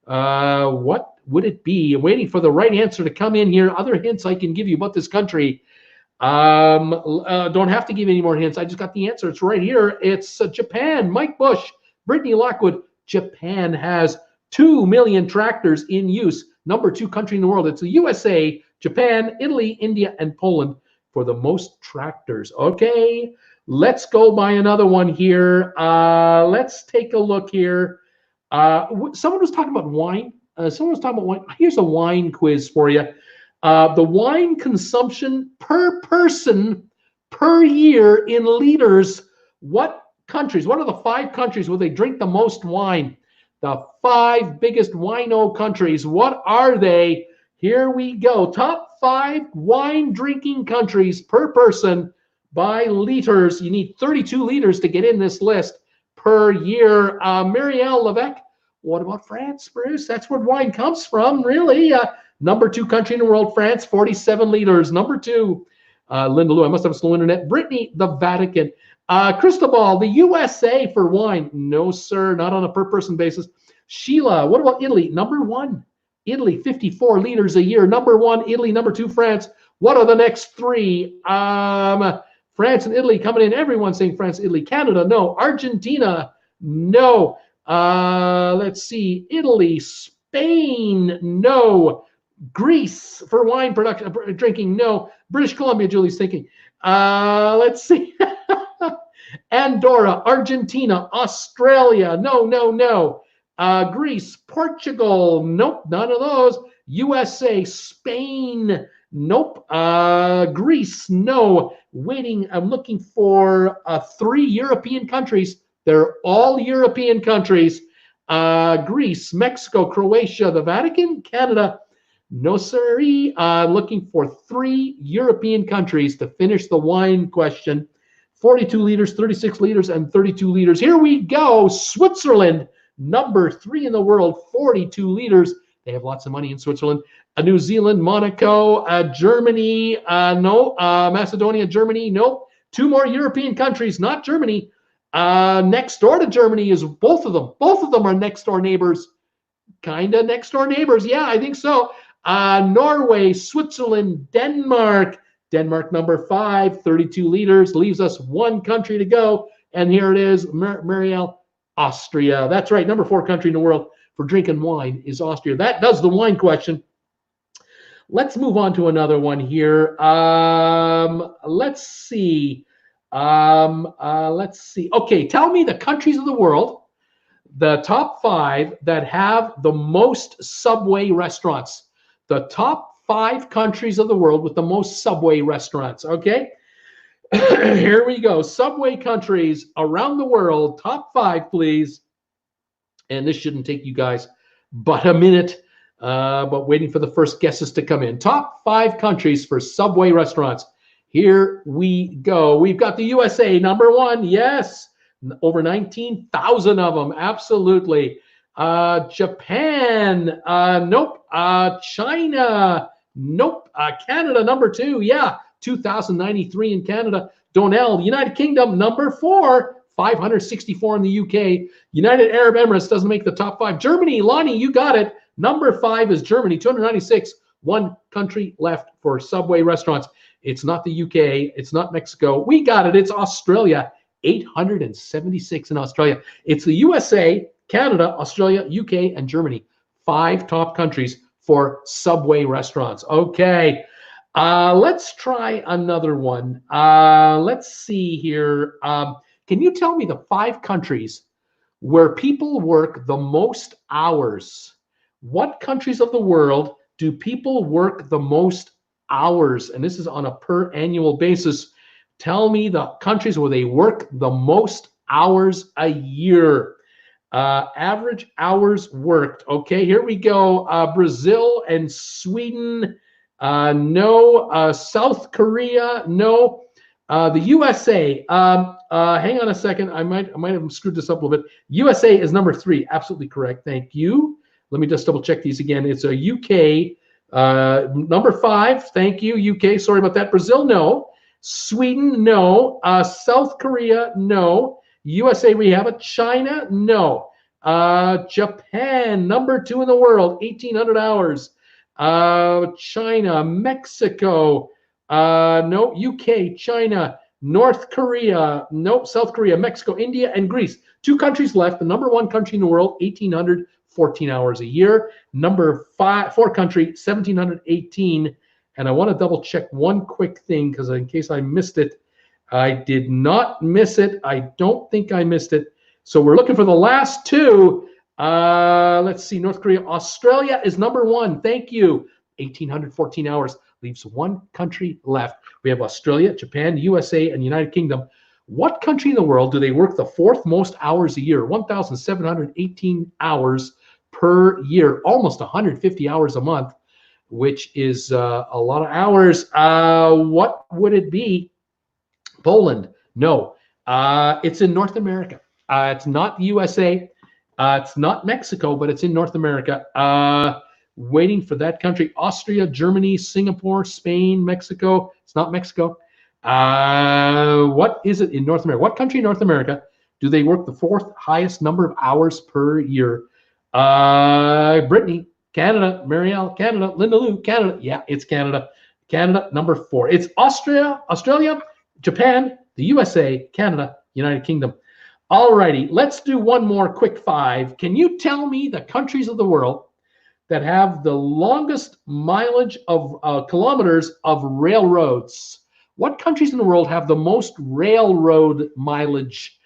What would it be? I'm waiting for the right answer to come in here. Other hints I can give you about this country. Don't have to give any more hints. I just got the answer. It's right here. It's Japan. Mike Bush, Brittany Lockwood. Japan has 2 million tractors in use. Number 2 country in the world. It's the USA, Japan, Italy, India, and Poland for the most tractors. Okay, let's go by another one here. Let's take a look here. Someone was talking about wine. Here's a wine quiz for you. The wine consumption per person per year in liters. What countries? What are the 5 countries where they drink the most wine? The 5 biggest wino countries. What are they? Here we go. Top 5 wine drinking countries per person by liters. You need 32 liters to get in this list per year. Marielle Levesque. What about France, Bruce? That's where wine comes from, really. Number 2 country in the world, France, 47 liters. Number 2, Linda Lou, I must have a slow internet. Brittany, the Vatican. Cristobal, the USA for wine. No, sir, not on a per person basis. Sheila, what about Italy? Number 1, Italy, 54 liters a year. Number 1, Italy. Number 2, France. What are the next 3? France and Italy coming in. Everyone's saying France, Italy. Canada, no. Argentina, no. Let's see. Italy, Spain, no. Greece for wine production, drinking, no. British Columbia, Julie's thinking. Let's see. Andorra, Argentina, Australia, no, no, no. Greece, Portugal, nope, none of those. USA, Spain, nope. Greece, no. Waiting, I'm looking for 3 European countries. They're all European countries. Greece, Mexico, Croatia, the Vatican, Canada. No, sirree. Looking for 3 European countries to finish the wine question. 42 liters, 36 liters, and 32 liters. Here we go. Switzerland, number 3 in the world, 42 liters. They have lots of money in Switzerland. New Zealand, Monaco, Germany, no. Macedonia, Germany, no. 2 more European countries, not Germany. Next door to Germany is both of them. Both of them are next door neighbors. Kind of next door neighbors. Yeah, I think so. Norway, Switzerland, Denmark. Denmark, number 5, 32 liters. Leaves us 1 country to go. And here it is, Marielle, Austria. That's right, number 4 country in the world for drinking wine is Austria. That does the wine question. Let's move on to another one here. Let's see. Okay, tell me the countries of the world, the top 5 that have the most Subway restaurants. The top 5 countries of the world with the most Subway restaurants, okay? Here we go. Subway countries around the world, top 5, please. And this shouldn't take you guys but a minute, but waiting for the first guesses to come in. Top 5 countries for Subway restaurants. Here we go. We've got the USA, number 1. Yes, over 19,000 of them. Absolutely. Japan, nope. China, nope. Canada, number 2. Yeah, 2,093 in Canada. Donnell, United Kingdom, number 4. 564 in the UK. United Arab Emirates doesn't make the top 5. Germany, Lonnie, you got it. Number 5 is Germany, 296. 1 country left for Subway restaurants. It's not the UK. It's not Mexico. We got it. It's Australia. 876 in Australia. It's the USA, Canada, Australia, UK, and Germany. 5 top countries for Subway restaurants. Okay, let's try another one. Let's see here. Can you tell me the 5 countries where people work the most hours? What countries of the world do people work the most hours? And this is on a per annual basis. Tell me the countries where they work the most hours a year. Average hours worked. Okay, here we go. Brazil and Sweden, no. South Korea, no. The USA, hang on a second. I might have screwed this up a little bit. USA is number 3. Absolutely correct. Thank you. Let me just double check these again. It's a UK, number 5. Thank you, UK. Sorry about that. Brazil, no. Sweden, no. South Korea, no. USA, we have it. China, no. Japan, number 2 in the world, 1,800 hours. China, Mexico, no. UK, China, North Korea, no. South Korea, Mexico, India, and Greece. 2 countries left. The number 1 country in the world, 1,800, 14 hours a year. Number 4 country, 1,718. And I want to double check one quick thing because in case I missed it, I did not miss it. I don't think I missed it. So we're looking for the last 2. Let's see, North Korea. Australia is number 1. Thank you. 1,814 hours. Leaves 1 country left. We have Australia, Japan, USA, and United Kingdom. What country in the world do they work the 4th most hours a year? 1,718 hours per year. Almost 150 hours a month, which is a lot of hours. What would it be? Poland? No. It's in North America. It's not the USA. It's not Mexico, but it's in North America. Waiting for that country. Austria, Germany, Singapore, Spain, Mexico. It's not Mexico. What is it in North America? What country in North America do they work the 4th highest number of hours per year? Brittany, Canada. Marielle, Canada. Linda Lou, Canada. Yeah, it's Canada. Canada, number 4. It's Australia, Japan, the USA, Canada, United Kingdom. All righty, let's do one more quick 5. Can you tell me the countries of the world that have the longest mileage of kilometers of railroads? What countries in the world have the most railroad mileage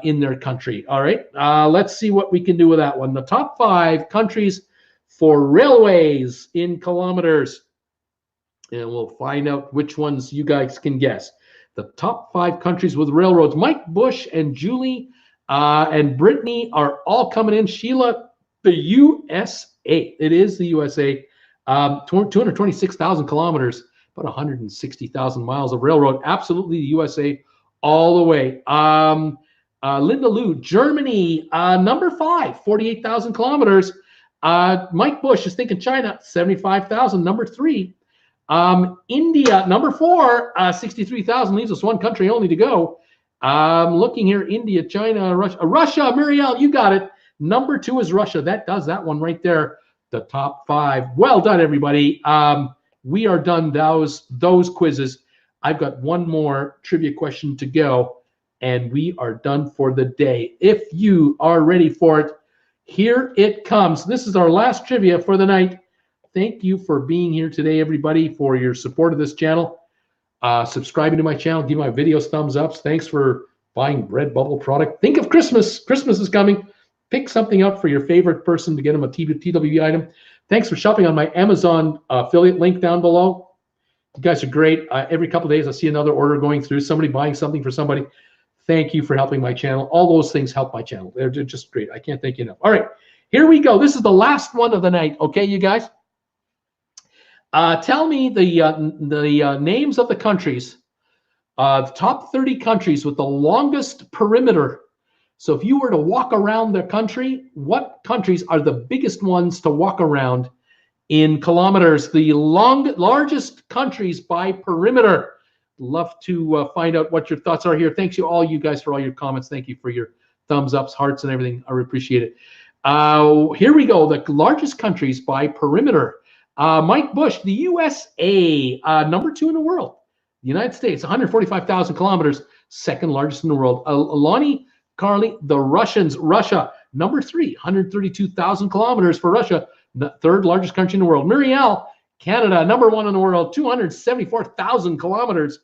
in their country? All right, let's see what we can do with that one. The top 5 countries for railways in kilometers. And we'll find out which ones you guys can guess. The top 5 countries with railroads. Mike Bush and Julie and Brittany are all coming in. Sheila, the USA. It is the USA. 226,000 kilometers, about 160,000 miles of railroad. Absolutely the USA all the way. Linda Lou, Germany, number 5, 48,000 kilometers. Mike Bush is thinking China, 75,000, number 3. India, number 4, 63,000, leaves us 1 country only to go. Looking here, India, China, Russia, Muriel, you got it. Number 2 is Russia. That does that one right there. The top 5. Well done, everybody. We are done those quizzes. I've got one more trivia question to go, and we are done for the day. If you are ready for it, here it comes. This is our last trivia for the night. Thank you for being here today, everybody, for your support of this channel. Subscribing to my channel, give my videos thumbs ups. Thanks for buying RedBubble product. Think of Christmas. Christmas is coming. Pick something up for your favorite person to get them a TWB item. Thanks for shopping on my Amazon affiliate link down below. You guys are great. Every couple of days, I see another order going through, somebody buying something for somebody. Thank you for helping my channel. All those things help my channel. They're just great. I can't thank you enough. All right, here we go. This is the last one of the night. Okay, you guys? Tell me the names of the countries, the top 30 countries with the longest perimeter. So if you were to walk around the country, what countries are the biggest ones to walk around in kilometers? The largest countries by perimeter. Love to find out what your thoughts are here. Thanks you all, you guys, for all your comments. Thank you for your thumbs ups, hearts, and everything. I appreciate it. Here we go. The largest countries by perimeter. Mike Bush, the USA, number 2 in the world. The United States, 145,000 kilometers. second largest in the world. Lonnie, Carly, the Russians, Russia, number 3, 132,000 kilometers for Russia, the third largest country in the world. Muriel, Canada, number 1 in the world, 274,000 kilometers,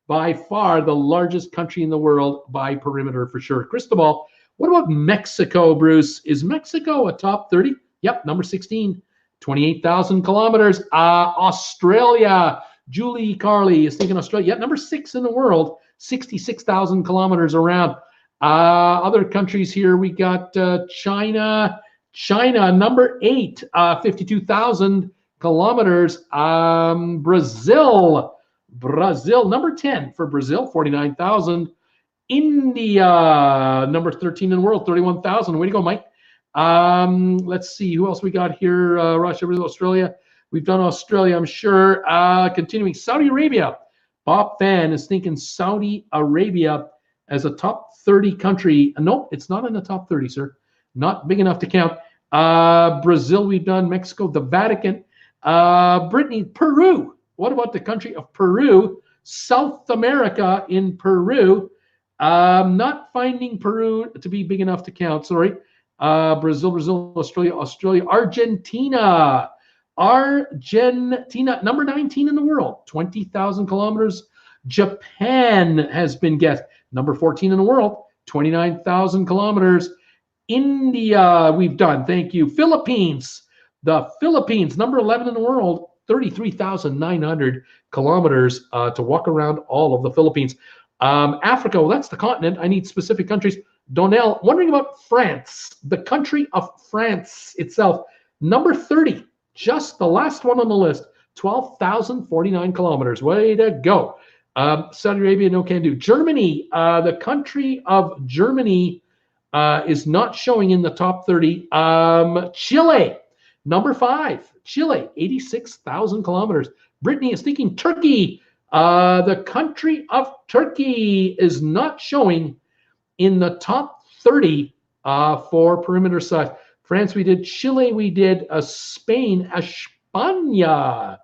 by far the largest country in the world by perimeter for sure. Cristobal, what about Mexico, Bruce? Is Mexico a top 30? Yep, number 16, 28,000 kilometers. Australia, Julie Carly is thinking Australia. Yep, number 6 in the world, 66,000 kilometers around. Other countries here, we got China. China, number 8, 52,000 kilometers. Brazil, number 10 for Brazil, 49,000. India, number 13 in the world, 31,000. Way to go, Mike. Let's see who else we got here. Russia, Brazil, Australia. We've done Australia, I'm sure. Continuing, Saudi Arabia. Bob Fan is thinking Saudi Arabia as a top 30 country. Nope, it's not in the top 30, sir. Not big enough to count. Brazil, we've done. Mexico, the Vatican. Brittany, Peru. What about the country of Peru? South America in Peru. Not finding Peru to be big enough to count, sorry. Brazil, Australia, Argentina, number 19 in the world, 20,000 kilometers. Japan has been guessed, number 14 in the world, 29,000 kilometers. India, we've done, thank you. Philippines, the Philippines, number 11 in the world, 33,900 kilometers to walk around all of the Philippines. Africa, well, that's the continent. I need specific countries. Donnell, wondering about France, the country of France itself. Number 30, just the last one on the list, 12,049 kilometers. Way to go. Saudi Arabia, no can do. Germany, the country of Germany is not showing in the top 30. Chile, number 5, Chile, 86,000 kilometers. Brittany is thinking Turkey. The country of Turkey is not showing in the top 30 for perimeter size. France, we did. Chile, we did. Spain, España,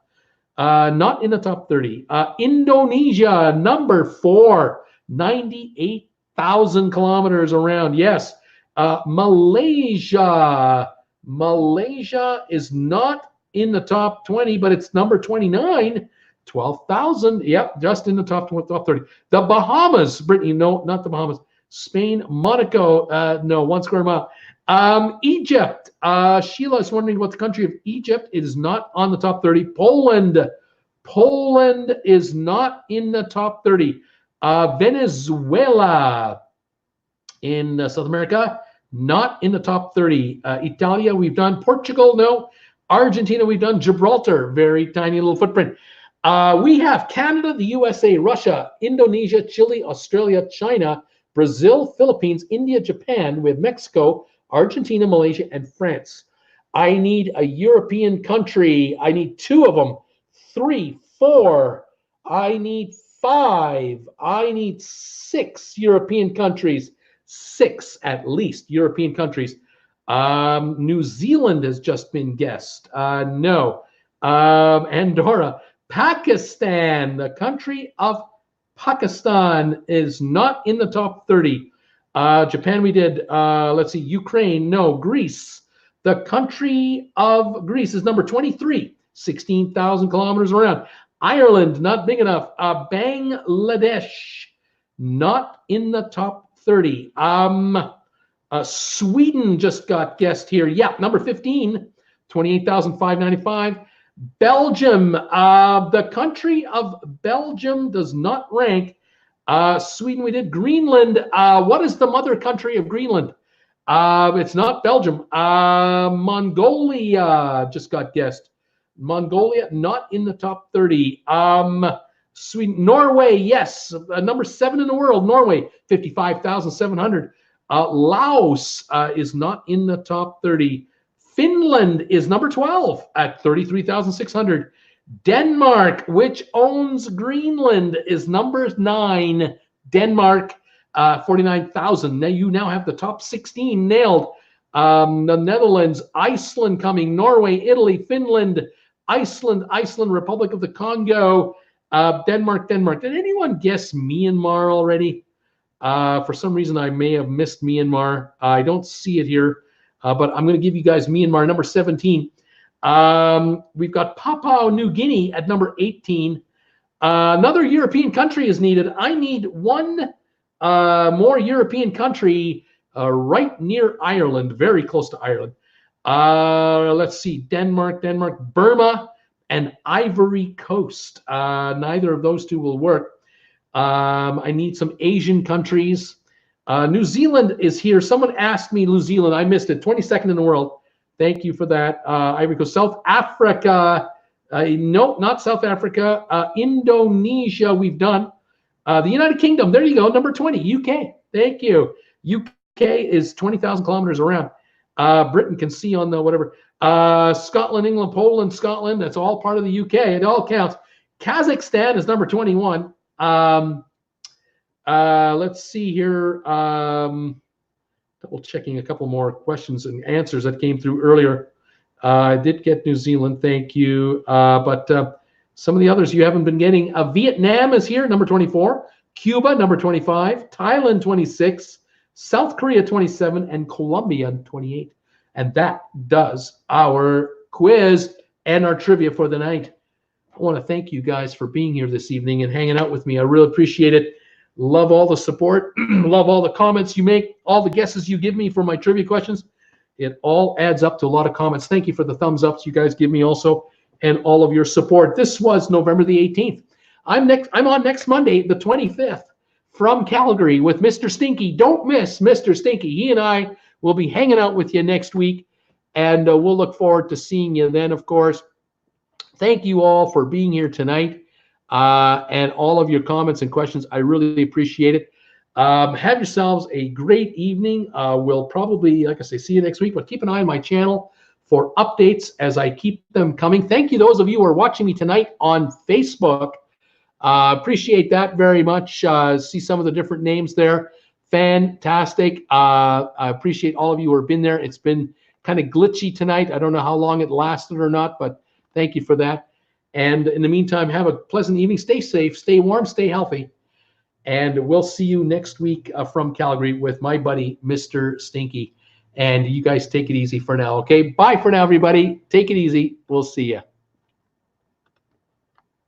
not in the top 30. Indonesia, number 4, 98,000 kilometers around. Yes. Malaysia is not in the top 20, but it's number 29. 12,000, yep, just in the top 30. The Bahamas, Brittany, no, not the Bahamas. Spain, Monaco, no, 1 square mile. Egypt, Sheila is wondering about the country of Egypt. It is not on the top 30. Poland is not in the top 30. Venezuela in South America, not in the top 30. Italia, we've done. Portugal, no. Argentina, we've done. Gibraltar, very tiny little footprint. We have Canada, the USA, Russia, Indonesia, Chile, Australia, China, Brazil, Philippines, India, Japan, with Mexico, Argentina, Malaysia, and France. I need a European country. I need 2 of them. 3, 4. I need 5. I need 6 European countries. 6 at least European countries. New Zealand has just been guessed. No. Andorra. Pakistan, the country of Pakistan is not in the top 30. Japan, we did. Let's see, Ukraine, no. Greece, the country of Greece is number 23, 16,000 kilometers around. Ireland, not big enough. Bangladesh, not in the top 30. Sweden just got guessed here. Yeah, number 15, 28,595. Belgium, the country of Belgium does not rank. Sweden, we did. Greenland, what is the mother country of Greenland? It's not Belgium. Mongolia just got guessed. Mongolia, not in the top 30. Sweden, Norway, yes, number 7 in the world. Norway, 55,700. Laos is not in the top 30. Finland is number 12 at 33,600. Denmark, which owns Greenland, is number 9. Denmark, 49,000. Now you have the top 16 nailed. The Netherlands, Iceland coming, Norway, Italy, Finland, Iceland, Republic of the Congo, Denmark. Did anyone guess Myanmar already? For some reason, I may have missed Myanmar. I don't see it here, but I'm going to give you guys Myanmar, number 17. We've got Papua New Guinea at number 18. Another European country is needed. I need one more European country right near Ireland, very close to Ireland. Let's see, Denmark, Burma, and Ivory Coast. Neither of those two will work. I need some Asian countries. New Zealand is here. Someone asked me New Zealand. I missed it. 22nd in the world. Thank you for that. Ivory Coast. South Africa. Nope, not South Africa. Indonesia, we've done. The United Kingdom. There you go. Number 20. UK. Thank you. UK is 20,000 kilometers around. Britain can see on the whatever. Scotland, England, Poland, Scotland. That's all part of the UK. It all counts. Kazakhstan is number 21. Let's see here. Double checking a couple more questions and answers that came through earlier. I did get New Zealand, thank you. But some of the others you haven't been getting. Vietnam is here, number 24. Cuba, number 25. Thailand, 26. South Korea, 27. And Colombia, 28. And that does our quiz and our trivia for the night. I want to thank you guys for being here this evening and hanging out with me. I really appreciate it. Love all the support. Love all the comments you make, all the guesses you give me for my trivia questions. It all adds up to a lot of comments. Thank you for the thumbs ups you guys give me also and all of your support. This was November the 18th. I'm on next Monday, the 25th, from Calgary with Mr. Stinky. Don't miss Mr. Stinky. He and I will be hanging out with you next week, and we'll look forward to seeing you then, of course. Thank you all for being here tonight and all of your comments and questions. I really appreciate it. Have yourselves a great evening. We'll probably, like I say, see you next week, but keep an eye on my channel for updates as I keep them coming. Thank you, those of you who are watching me tonight on Facebook. Appreciate that very much. See some of the different names there. Fantastic. I appreciate all of you who have been there. It's been kind of glitchy tonight. I don't know how long it lasted or not, but thank you for that. And in the meantime, have a pleasant evening. Stay safe, stay warm, stay healthy. And we'll see you next week from Calgary with my buddy, Mr. Stinky. And you guys take it easy for now, okay? Bye for now, everybody. Take it easy. We'll see you.